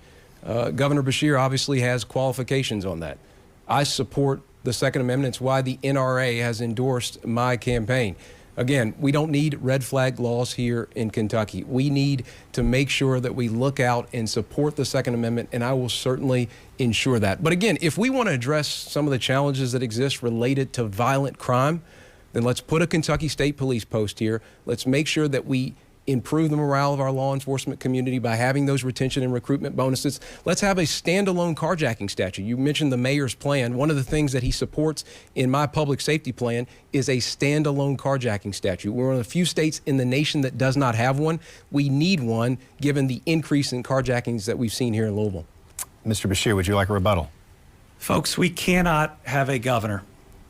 Governor Beshear obviously has qualifications on that. I support the Second Amendment. It's why the NRA has endorsed my campaign. Again, we don't need red flag laws here in Kentucky. We need to make sure that we look out and support the Second Amendment, and I will certainly ensure that. But again, if we want to address some of the challenges that exist related to violent crime, then let's put a Kentucky State Police post here. Let's make sure that we improve the morale of our law enforcement community by having those retention and recruitment bonuses. Let's have a standalone carjacking statute. You mentioned the mayor's plan. One of the things that he supports in my public safety plan is a standalone carjacking statute. We're one of the few states in the nation that does not have one. We need one given the increase in carjackings that we've seen here in Louisville.
Mr. Beshear, would you like a rebuttal?
Folks, we cannot have a governor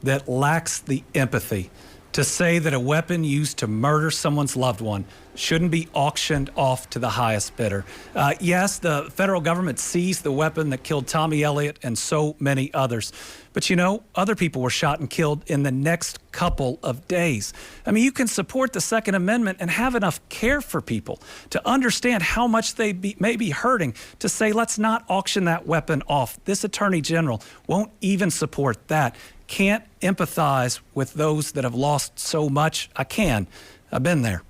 that lacks the empathy to say that a weapon used to murder someone's loved one shouldn't be auctioned off to the highest bidder. Yes, the federal government seized the weapon that killed Tommy Elliott and so many others. But you know, other people were shot and killed in the next couple of days. I mean, you can support the Second Amendment and have enough care for people to understand how much they may be hurting to say, let's not auction that weapon off. This attorney general won't even support that. Can't empathize with those that have lost so much. I can. I've been there.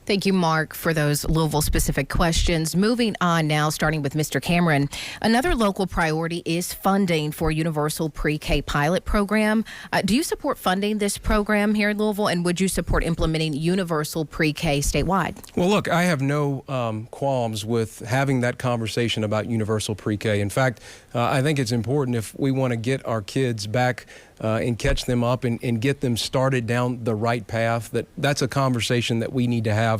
Thank you, Mark, for those Louisville-specific questions. Moving on now, starting with Mr. Cameron. Another local priority is funding for Universal Pre-K pilot program. Do you support funding this program here in Louisville, and would you support implementing Universal Pre-K statewide?
Well, look, I have no qualms with having that conversation about Universal Pre-K. In fact, I think it's important if we want to get our kids back and catch them up and get them started down the right path, that's a conversation that we need to have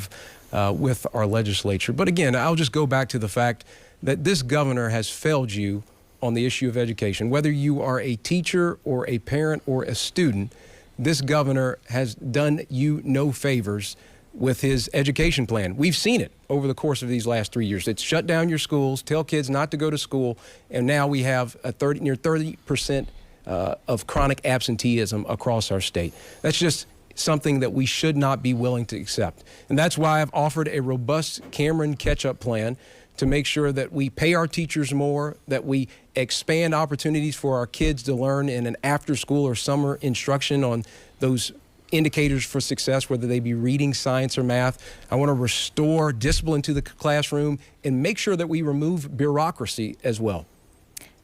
with our legislature. But again, I'll just go back to the fact that this governor has failed you on the issue of education. Whether you are a teacher or a parent or a student, this governor has done you no favors with his education plan. We've seen it over the course of these last 3 years. It's shut down your schools, tell kids not to go to school, and now we have a near 30% of chronic absenteeism across our state. That's just something that we should not be willing to accept. And that's why I've offered a robust Cameron catch-up plan to make sure that we pay our teachers more, that we expand opportunities for our kids to learn in an after-school or summer instruction on those indicators for success, whether they be reading, science, or math. I want to restore discipline to the classroom and make sure that we remove bureaucracy as well.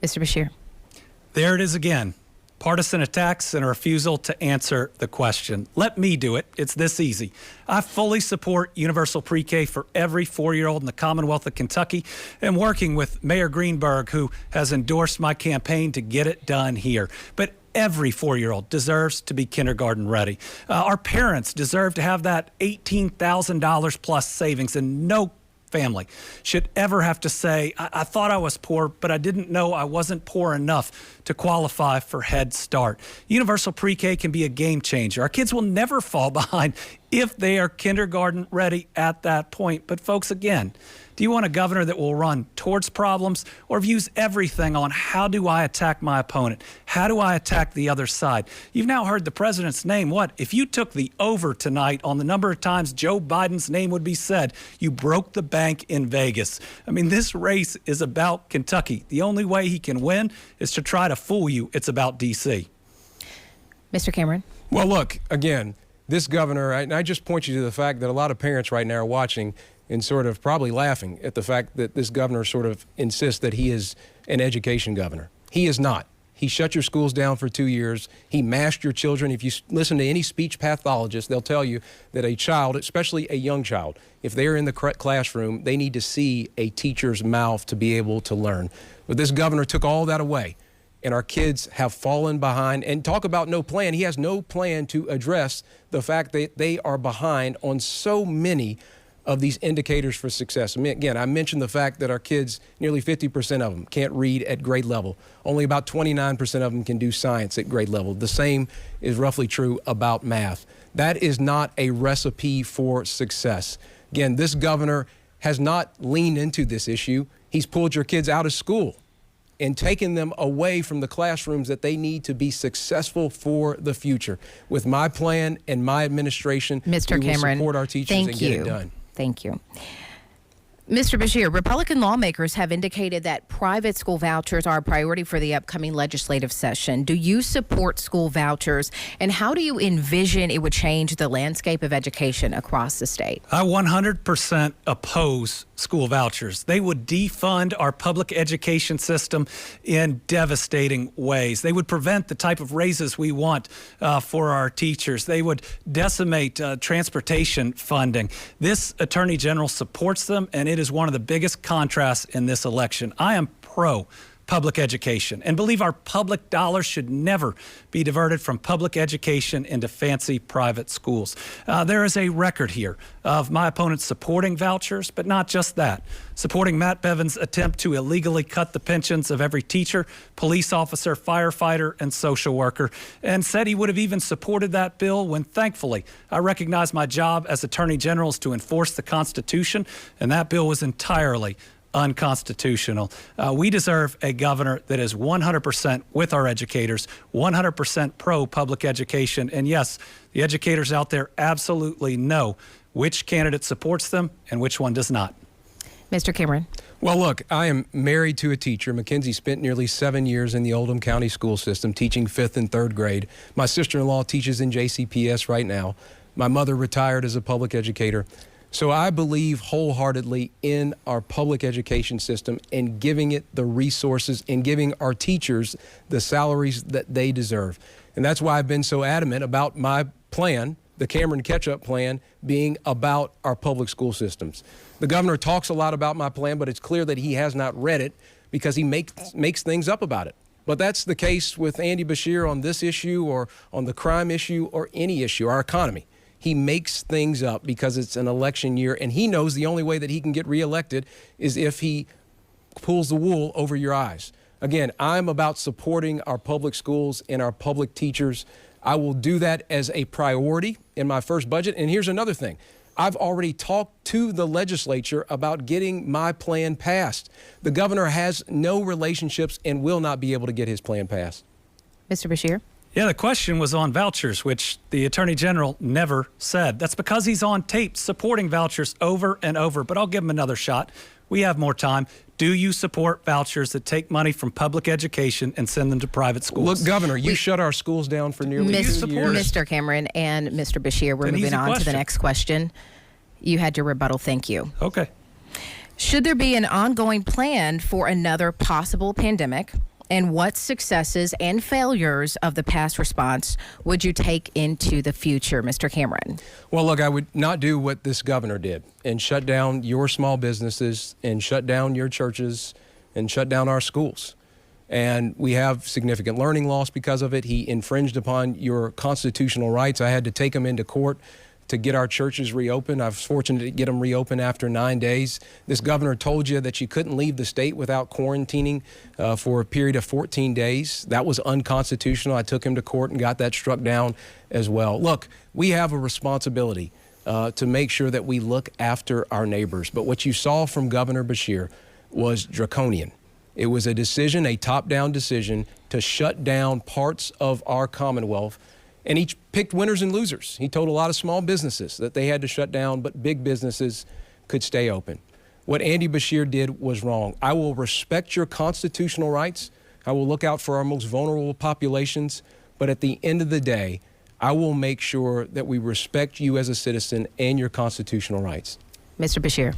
Mr. Beshear.
There it is again. Partisan attacks and a refusal to answer the question. Let me do it. It's this easy. I fully support universal pre-K for every 4-year-old in the Commonwealth of Kentucky, and working with Mayor Greenberg, who has endorsed my campaign to get it done here. But every 4-year-old deserves to be kindergarten ready. Our parents deserve to have that $18,000 plus savings, and no family should ever have to say, I thought I was poor, but I didn't know I wasn't poor enough to qualify for Head Start. Universal Pre-K can be a game changer. Our kids will never fall behind if they are kindergarten ready at that point. But folks, again, do you want a governor that will run towards problems or views everything on how do I attack my opponent? How do I attack the other side? You've now heard the president's name. What? If you took the over tonight on the number of times Joe Biden's name would be said, you broke the bank in Vegas. I mean, this race is about Kentucky. The only way he can win is to try to fool you. It's about D.C.
Mr. Cameron.
Well, look, again, this governor, and I just point you to the fact that a lot of parents right now are watching and sort of probably laughing at the fact that this governor sort of insists that he is an education governor. He is not. He shut your schools down for 2 years. He mashed your children. If you listen to any speech pathologist, they'll tell you that a child, especially a young child, if they're in the classroom, they need to see a teacher's mouth to be able to learn. But this governor took all that away, and our kids have fallen behind. And talk about no plan. He has no plan to address the fact that they are behind on so many of these indicators for success. I mean, again, I mentioned the fact that our kids, nearly 50% of them can't read at grade level. Only about 29% of them can do science at grade level. The same is roughly true about math. That is not a recipe for success. Again, this governor has not leaned into this issue. He's pulled your kids out of school and taken them away from the classrooms that they need to be successful for the future. With my plan and my administration,
Mr.
we
Cameron,
will support our teachers and get it done.
Thank you. Mr. Beshear, Republican lawmakers have indicated that private school vouchers are a priority for the upcoming legislative session. Do you support school vouchers, and how do you envision it would change the landscape of education across the state?
I 100% oppose school vouchers. They would defund our public education system in devastating ways. They would prevent the type of raises we want for our teachers. They would decimate transportation funding. This Attorney General supports them, and it is one of the biggest contrasts in this election. I am pro public education and believe our public dollars should never be diverted from public education into fancy private schools. There is a record here of my opponents supporting vouchers, but not just that. Supporting Matt Bevin's attempt to illegally cut the pensions of every teacher, police officer, firefighter, and social worker, and said he would have even supported that bill when, thankfully, I recognize my job as Attorney General is to enforce the Constitution, and that bill was entirely unconstitutional. We deserve a governor that is 100% with our educators, 100% pro public education. And yes, the educators out there absolutely know which candidate supports them and which one does not.
Mr. Cameron.
Well, look, I am married to a teacher. Mackenzie spent nearly 7 years in the Oldham County school system teaching 5th and 3rd grade. My sister-in-law teaches in JCPS right now. My mother retired as a public educator. So I believe wholeheartedly in our public education system and giving it the resources and giving our teachers the salaries that they deserve. And that's why I've been so adamant about my plan, the Cameron Catch-Up plan, being about our public school systems. The governor talks a lot about my plan, but it's clear that he has not read it because he makes things up about it. But that's the case with Andy Beshear on this issue or on the crime issue or any issue, our economy. He makes things up because it's an election year, and he knows the only way that he can get reelected is if he pulls the wool over your eyes. Again, I'm about supporting our public schools and our public teachers. I will do that as a priority in my first budget. And here's another thing. I've already talked to the legislature about getting my plan passed. The governor has no relationships and will not be able to get his plan passed.
Mr. Beshear.
Yeah, the question was on vouchers, which the Attorney General never said. That's because he's on tape supporting vouchers over and over, but I'll give him another shot. We have more time. Do you support vouchers that take money from public education and send them to private schools?
Look, Governor, you shut our schools down for nearly 2 years.
Mr. Cameron and Mr. Beshear, we're moving on to the next question. You had your rebuttal. Thank you.
Okay.
Should there be an ongoing plan for another possible pandemic? And what successes and failures of the past response would you take into the future, Mr. Cameron?
Well, look, I would not do what this governor did and shut down your small businesses and shut down your churches and shut down our schools. And we have significant learning loss because of it. He infringed upon your constitutional rights. I had to take him into court to get our churches reopened. I was fortunate to get them reopened after 9 days. This governor told you that you couldn't leave the state without quarantining for a period of 14 days. That was unconstitutional. I took him to court and got that struck down as well. Look, we have a responsibility to make sure that we look after our neighbors. But what you saw from Governor Beshear was draconian. It was a decision, a top-down decision, to shut down parts of our Commonwealth. And he picked winners and losers. He told a lot of small businesses that they had to shut down, but big businesses could stay open. What Andy Beshear did was wrong. I will respect your constitutional rights. I will look out for our most vulnerable populations. But at the end of the day, I will make sure that we respect you as a citizen and your constitutional rights.
Mr. Beshear.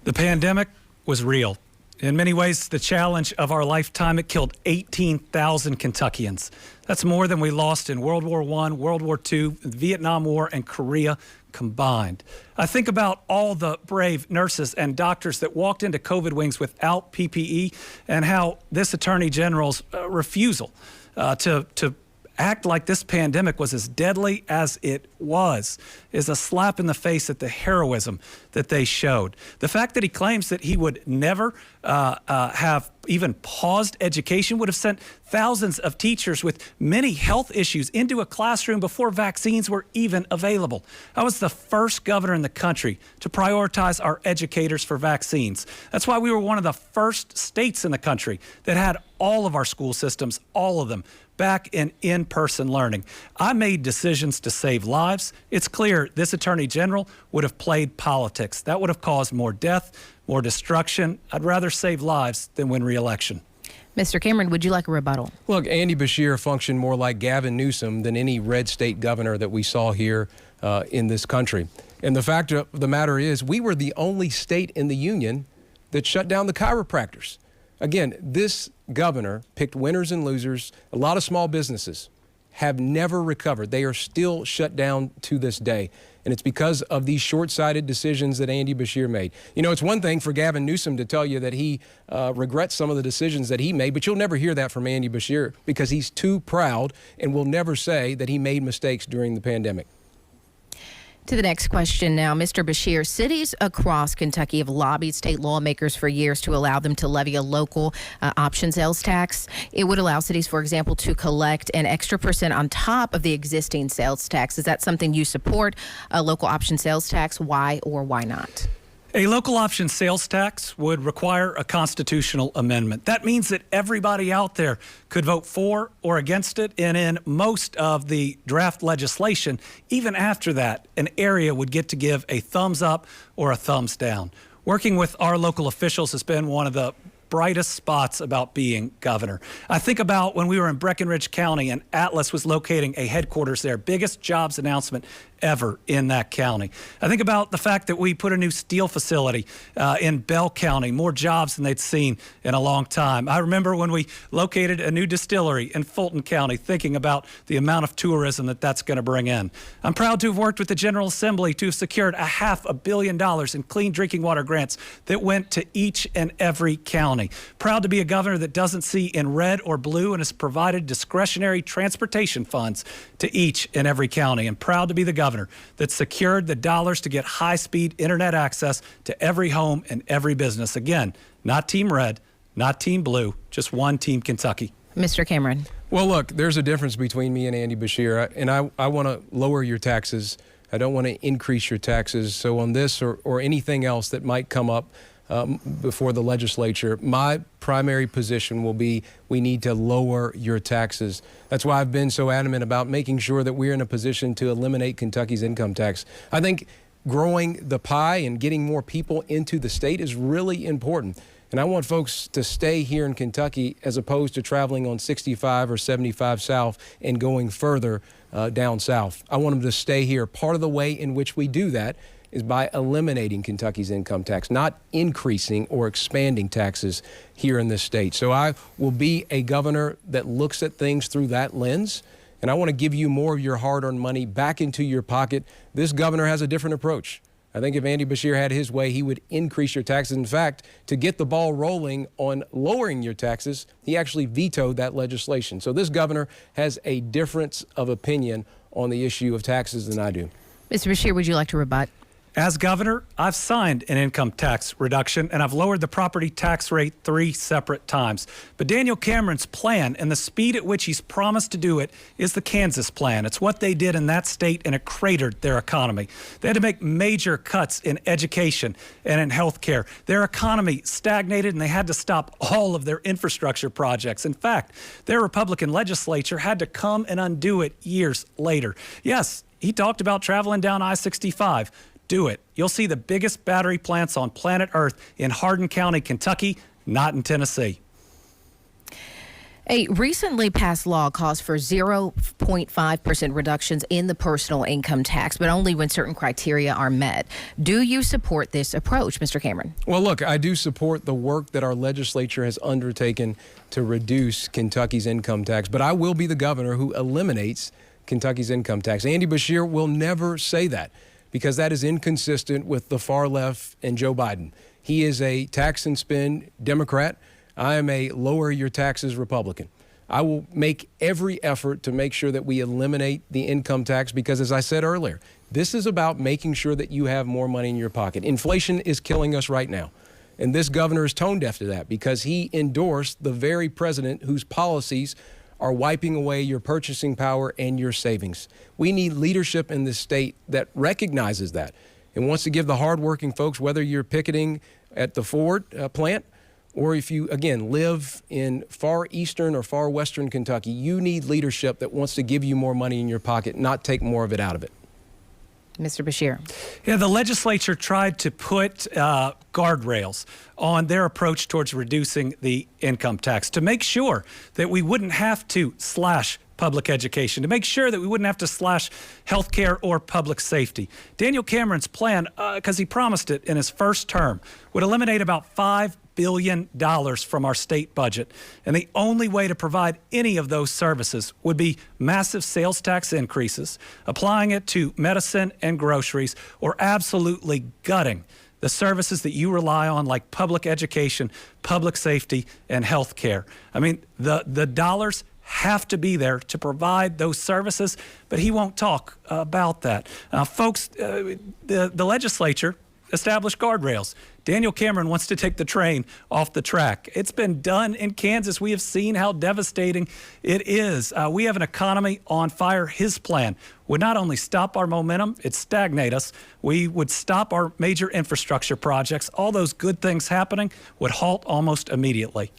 The pandemic was real. In many ways, the challenge of our lifetime. It killed 18,000 Kentuckians. That's more than we lost in World War I, World War II, the Vietnam War, and Korea combined. I think about all the brave nurses and doctors that walked into COVID wings without PPE, and how this Attorney General's refusal to act like this pandemic was as deadly as it was is a slap in the face at the heroism that they showed. The fact that he claims that he would never have even paused education, would have sent thousands of teachers with many health issues into a classroom before vaccines were even available. I was the first governor in the country to prioritize our educators for vaccines. That's why we were one of the first states in the country that had all of our school systems, all of them, back in-person learning. I made decisions to save lives. It's clear this Attorney General would have played politics. That would have caused more death, more destruction. I'd rather save lives than win re-election.
Mr. Cameron, would you like a rebuttal?
Look, Andy Beshear functioned more like Gavin Newsom than any red state governor that we saw here in this country. And the fact of the matter is, we were the only state in the union that shut down the chiropractors. Again, this governor picked winners and losers. A lot of small businesses have never recovered. They are still shut down to this day. And it's because of these short-sighted decisions that Andy Beshear made. You know, it's one thing for Gavin Newsom to tell you that he regrets some of the decisions that he made, but you'll never hear that from Andy Beshear because he's too proud and will never say that he made mistakes during the pandemic.
To the next question now, Mr. Beshear. Cities across Kentucky have lobbied state lawmakers for years to allow them to levy a local option sales tax. It would allow cities, for example, to collect an extra % on top of the existing sales tax. Is that something you support, a local option sales tax? Why or why not?
A local option sales tax would require a constitutional amendment. That means that everybody out there could vote for or against it, and in most of the draft legislation, even after that, an area would get to give a thumbs up or a thumbs down. Working with our local officials has been one of the brightest spots about being governor. I think about when we were in Breckinridge County and Atlas was locating a headquarters there, biggest jobs announcement ever in that county. I think about the fact that we put a new steel facility in Bell County, more jobs than they'd seen in a long time. I remember when we located a new distillery in Fulton County, thinking about the amount of tourism that that's going to bring in. I'm proud to have worked with the General Assembly to have secured $500 million in clean drinking water grants that went to each and every county. Proud to be a governor that doesn't see in red or blue and has provided discretionary transportation funds to each and every county. And proud to be the governor that secured the dollars to get high-speed internet access to every home and every business. Again, not Team Red, not Team Blue, just one Team Kentucky.
Mr. Cameron.
Well, look, there's a difference between me and Andy Beshear, and I want to lower your taxes. I don't want to increase your taxes. So on this or anything else that might come up before the legislature, my primary position will be we need to lower your taxes. That's why I've been so adamant about making sure that we're in a position to eliminate Kentucky's income tax. I think growing the pie and getting more people into the state is really important. And I want folks to stay here in Kentucky as opposed to traveling on 65 or 75 south and going further down south. I want them to stay here. Part of the way in which we do that is by eliminating Kentucky's income tax, not increasing or expanding taxes here in this state. So I will be a governor that looks at things through that lens, and I want to give you more of your hard-earned money back into your pocket. This governor has a different approach. I think if Andy Beshear had his way, he would increase your taxes. In fact, to get the ball rolling on lowering your taxes, he actually vetoed that legislation. So this governor has a difference of opinion on the issue of taxes than I do.
Mr. Beshear, would you like to rebut?
As governor, I've signed an income tax reduction, and I've lowered the property tax rate 3 separate times. But Daniel Cameron's plan and the speed at which he's promised to do it is the Kansas plan. It's what they did in that state, and it cratered their economy. They had to make major cuts in education and in health care. Their economy stagnated, and they had to stop all of their infrastructure projects. In fact, their Republican legislature had to come and undo it years later. Yes, he talked about traveling down I-65. Do it. You'll see the biggest battery plants on planet Earth in Hardin County, Kentucky, not in Tennessee.
A recently passed law calls for 0.5% reductions in the personal income tax, but only when certain criteria are met. Do you support this approach, Mr. Cameron?
Well, look, I do support the work that our legislature has undertaken to reduce Kentucky's income tax, but I will be the governor who eliminates Kentucky's income tax. Andy Beshear will never say that because that is inconsistent with the far left and Joe Biden. He is a tax and spend Democrat. I am a lower your taxes Republican. I will make every effort to make sure that we eliminate the income tax because, as I said earlier, this is about making sure that you have more money in your pocket. Inflation is killing us right now. And this governor is tone deaf to that because he endorsed the very president whose policies are wiping away your purchasing power and your savings. We need leadership in this state that recognizes that and wants to give the hardworking folks, whether you're picketing at the Ford plant or if you, again, live in far eastern or far western Kentucky, you need leadership that wants to give you more money in your pocket, not take more of it out of it.
Mr. Beshear.
Yeah, the legislature tried to put guardrails on their approach towards reducing the income tax to make sure that we wouldn't have to slash public education, to make sure that we wouldn't have to slash health care or public safety. Daniel Cameron's plan, because he promised it in his first term, would eliminate about $5 billion from our state budget. And the only way to provide any of those services would be massive sales tax increases, applying it to medicine and groceries, or absolutely gutting the services that you rely on, like public education, public safety, and health care. I mean, the dollars have to be there to provide those services, but he won't talk about that. Folks, the legislature established guardrails. Daniel Cameron wants to take the train off the track. It's been done in Kansas. We have seen how devastating it is. We have an economy on fire. His plan would not only stop our momentum, it'd stagnate us. We would stop our major infrastructure projects. All those good things happening would halt almost immediately.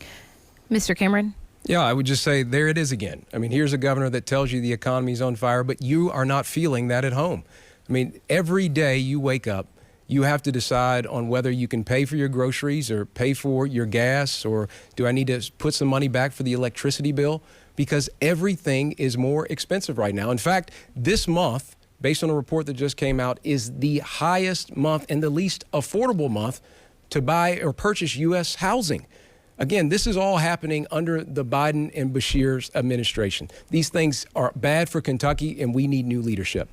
Mr. Cameron?
Yeah, I would just say there it is again. I mean, here's a governor that tells you the economy's on fire, but you are not feeling that at home. I mean, every day you wake up, you have to decide on whether you can pay for your groceries or pay for your gas, or do I need to put some money back for the electricity bill? Because everything is more expensive right now. In fact, this month, based on a report that just came out, is the highest month and the least affordable month to buy or purchase U.S. housing. Again, this is all happening under the Biden and Beshear's administration. These things are bad for Kentucky, and we need new leadership.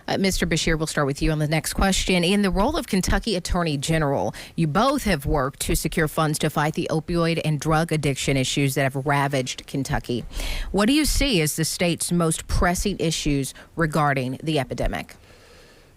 Mr. Beshear, we'll start with you on the next question. In the role of Kentucky Attorney General, you both have worked to secure funds to fight the opioid and drug addiction issues that have ravaged Kentucky. What do you see as the state's most pressing issues regarding the epidemic?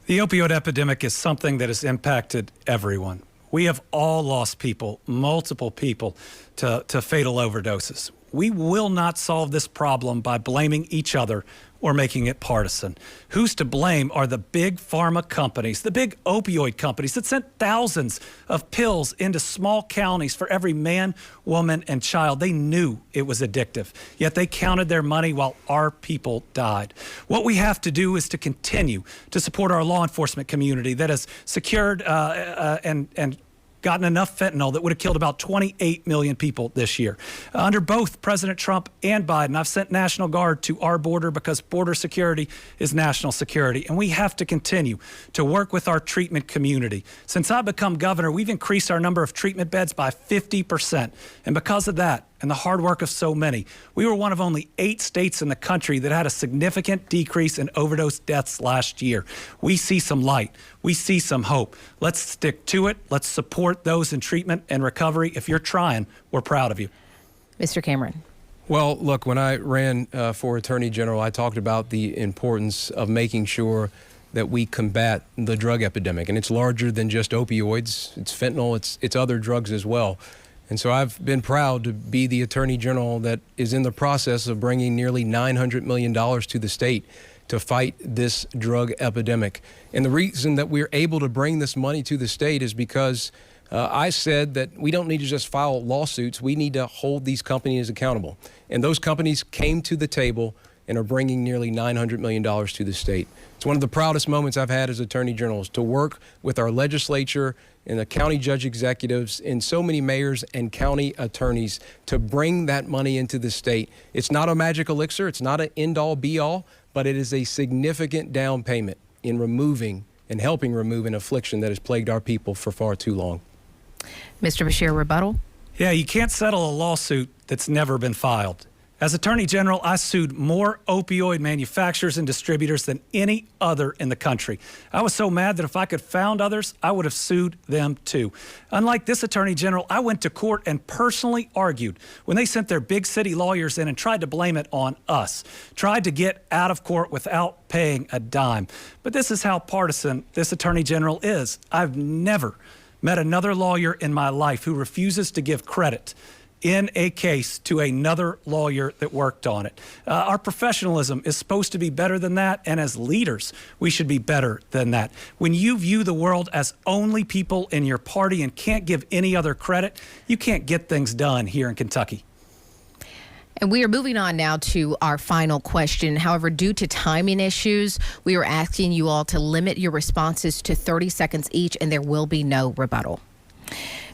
The opioid epidemic is something that has impacted everyone. We have all lost people, multiple people, to fatal overdoses. We will not solve this problem by blaming each other or making it partisan. Who's to blame are the big pharma companies, the big opioid companies that sent thousands of pills into small counties for every man, woman, and child. They knew it was addictive, yet they counted their money while our people died. What we have to do is to continue to support our law enforcement community that has secured and gotten enough fentanyl that would have killed about 28 million people this year. Under both President Trump and Biden, I've sent National Guard to our border because border security is national security, and we have to continue to work with our treatment community. Since I've become governor, we've increased our number of treatment beds by 50%, and because of that, and the hard work of so many, we were one of only 8 states in the country that had a significant decrease in overdose deaths last year. We see some light. We see some hope. Let's stick to it. Let's support those in treatment and recovery. If you're trying, we're proud of you.
Mr. Cameron.
Well, look, when I ran for Attorney General, I talked about the importance of making sure that we combat the drug epidemic. And it's larger than just opioids. It's fentanyl. It's other drugs as well. And so I've been proud to be the Attorney General that is in the process of bringing nearly $900 million to the state to fight this drug epidemic. And the reason that we're able to bring this money to the state is because I said that we don't need to just file lawsuits. We need to hold these companies accountable. And those companies came to the table and are bringing nearly $900 million to the state. It's one of the proudest moments I've had as Attorney General is to work with our legislature and the county judge executives and so many mayors and county attorneys to bring that money into the state. It's not a magic elixir. It's not an end-all be-all, but it is a significant down payment in removing and helping remove an affliction that has plagued our people for far too long.
Mr. Beshear, rebuttal?
Yeah, you can't settle a lawsuit that's never been filed. As Attorney General, I sued more opioid manufacturers and distributors than any other in the country. I was so mad that if I could found others, I would have sued them too. Unlike this Attorney General, I went to court and personally argued when they sent their big city lawyers in and tried to blame it on us, tried to get out of court without paying a dime. But this is how partisan this Attorney General is. I've never met another lawyer in my life who refuses to give credit in a case to another lawyer that worked on it. Our professionalism is supposed to be better than that, and as leaders, we should be better than that. When you view the world as only people in your party and can't give any other credit, you can't get things done here in Kentucky.
And we are moving on now to our final question. However, due to timing issues, we are asking you all to limit your responses to 30 seconds each, and there will be no rebuttal.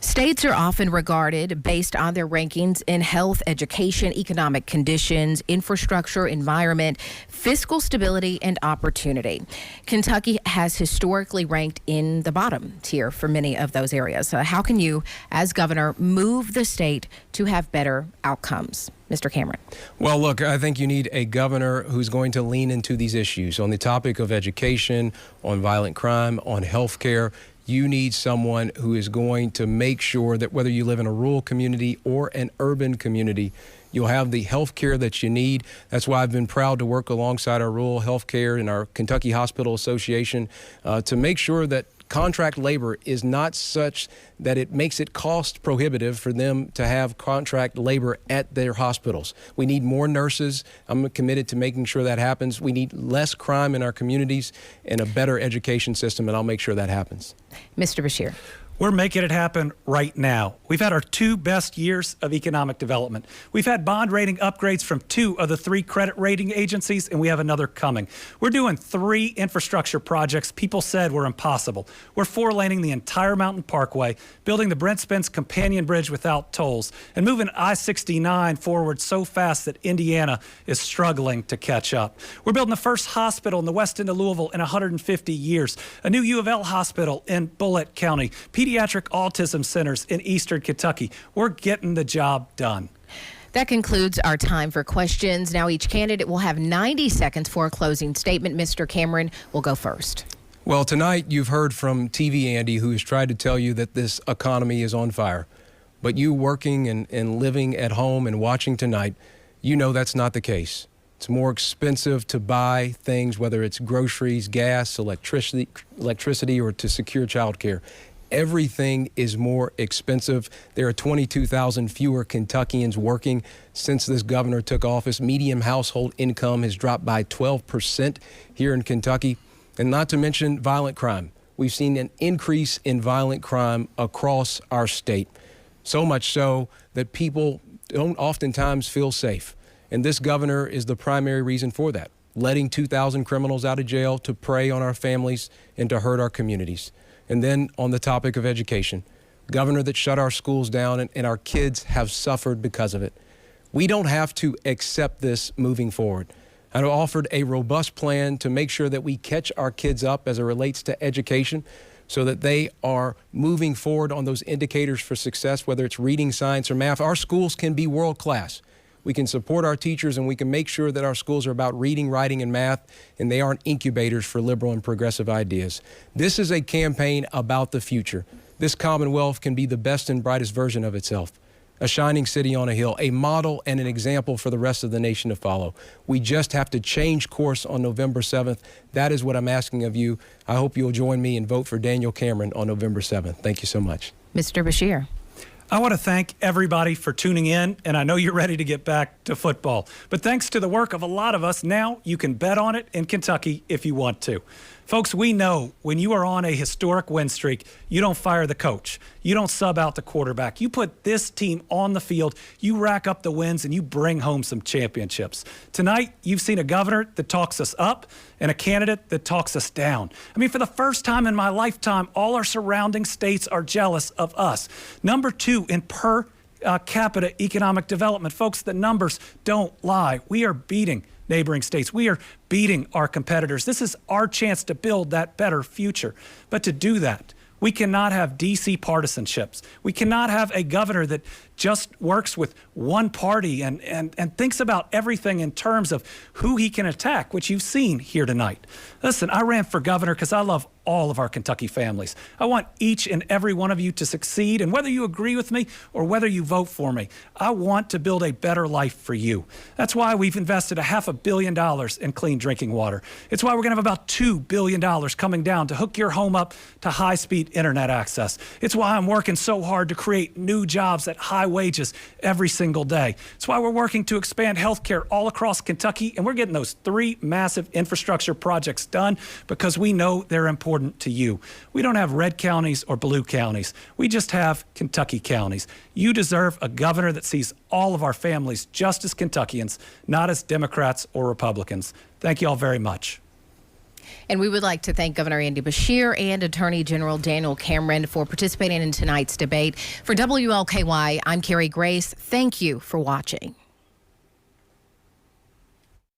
States are often regarded based on their rankings in health, education, economic conditions, infrastructure, environment, fiscal stability, and opportunity. Kentucky has historically ranked in the bottom tier for many of those areas. How can you, as governor, move the state to have better outcomes? Mr. Cameron.
Well, look, I think you need a governor who's going to lean into these issues. On the topic of education, on violent crime, on health care, you need someone who is going to make sure that whether you live in a rural community or an urban community, you'll have the health care that you need. That's why I've been proud to work alongside our rural health care and our Kentucky Hospital Association to make sure that contract labor is not such that it makes it cost prohibitive for them to have contract labor at their hospitals. We need more nurses. I'm committed to making sure that happens. We need less crime in our communities and a better education system, and I'll make sure that happens.
Mr. Beshear.
We're making it happen right now. We've had our 2 best years of economic development. We've had bond rating upgrades from 2 of the 3 credit rating agencies, and we have another coming. We're doing 3 infrastructure projects people said were impossible. We're 4-laning the entire Mountain Parkway, building the Brent Spence Companion Bridge without tolls, and moving I-69 forward so fast that Indiana is struggling to catch up. We're building the first hospital in the west end of Louisville in 150 years, a new U of L hospital in Bullitt County, pediatric autism centers in eastern Kentucky. We're getting the job done.
That concludes our time for questions. Now each candidate will have 90 seconds for a closing statement. Mr. Cameron will go first.
Well, tonight you've heard from TV Andy, who has tried to tell you that this economy is on fire. But you working and living at home and watching tonight, you know that's not the case. It's more expensive to buy things, whether it's groceries, gas, electricity, or to secure child care. Everything is more expensive. There are 22,000 fewer Kentuckians working since this governor took office. Median household income has dropped by 12% here in Kentucky. And not to mention violent crime. We've seen an increase in violent crime across our state. So much so that people don't oftentimes feel safe. And this governor is the primary reason for that, letting 2,000 criminals out of jail to prey on our families and to hurt our communities. And then on the topic of education, governor that shut our schools down and our kids have suffered because of it. We don't have to accept this moving forward. I've offered a robust plan to make sure that we catch our kids up as it relates to education so that they are moving forward on those indicators for success, whether it's reading, science, or math. Our schools can be world class. We can support our teachers, and we can make sure that our schools are about reading, writing, and math, and they aren't incubators for liberal and progressive ideas. This is a campaign about the future. This Commonwealth can be the best and brightest version of itself, a shining city on a hill, a model and an example for the rest of the nation to follow. We just have to change course on November 7th. That is what I'm asking of you. I hope you'll join me and vote for Daniel Cameron on November 7th. Thank you so much.
Mr. Beshear.
I want to thank everybody for tuning in, and I know you're ready to get back to football. But thanks to the work of a lot of us, now you can bet on it in Kentucky if you want to. Folks, we know when you are on a historic win streak, you don't fire the coach. You don't sub out the quarterback. You put this team on the field, you rack up the wins, and you bring home some championships. Tonight, you've seen a governor that talks us up and a candidate that talks us down. I mean, for the first time in my lifetime, all our surrounding states are jealous of us. Number 2 in per capita economic development. Folks, the numbers don't lie. We are beating neighboring states. We are beating our competitors. This is our chance to build that better future. But to do that, we cannot have D.C. partisanships. We cannot have a governor that just works with one party and thinks about everything in terms of who he can attack, which you've seen here tonight. Listen, I ran for governor because I love all of our Kentucky families. I want each and every one of you to succeed, and whether you agree with me or whether you vote for me, I want to build a better life for you. That's why we've invested $500 million in clean drinking water. It's why we're going to have about $2 billion coming down to hook your home up to high-speed internet access. It's why I'm working so hard to create new jobs at high wages every single day. It's why we're working to expand healthcare all across Kentucky, and we're getting those 3 massive infrastructure projects done because we know they're important to you. We don't have red counties or blue counties. We just have Kentucky counties. You deserve a governor that sees all of our families just as Kentuckians, not as Democrats or Republicans. Thank you all very much.
And we would like to thank Governor Andy Beshear and Attorney General Daniel Cameron for participating in tonight's debate. For WLKY, I'm Carrie Grace. Thank you for watching.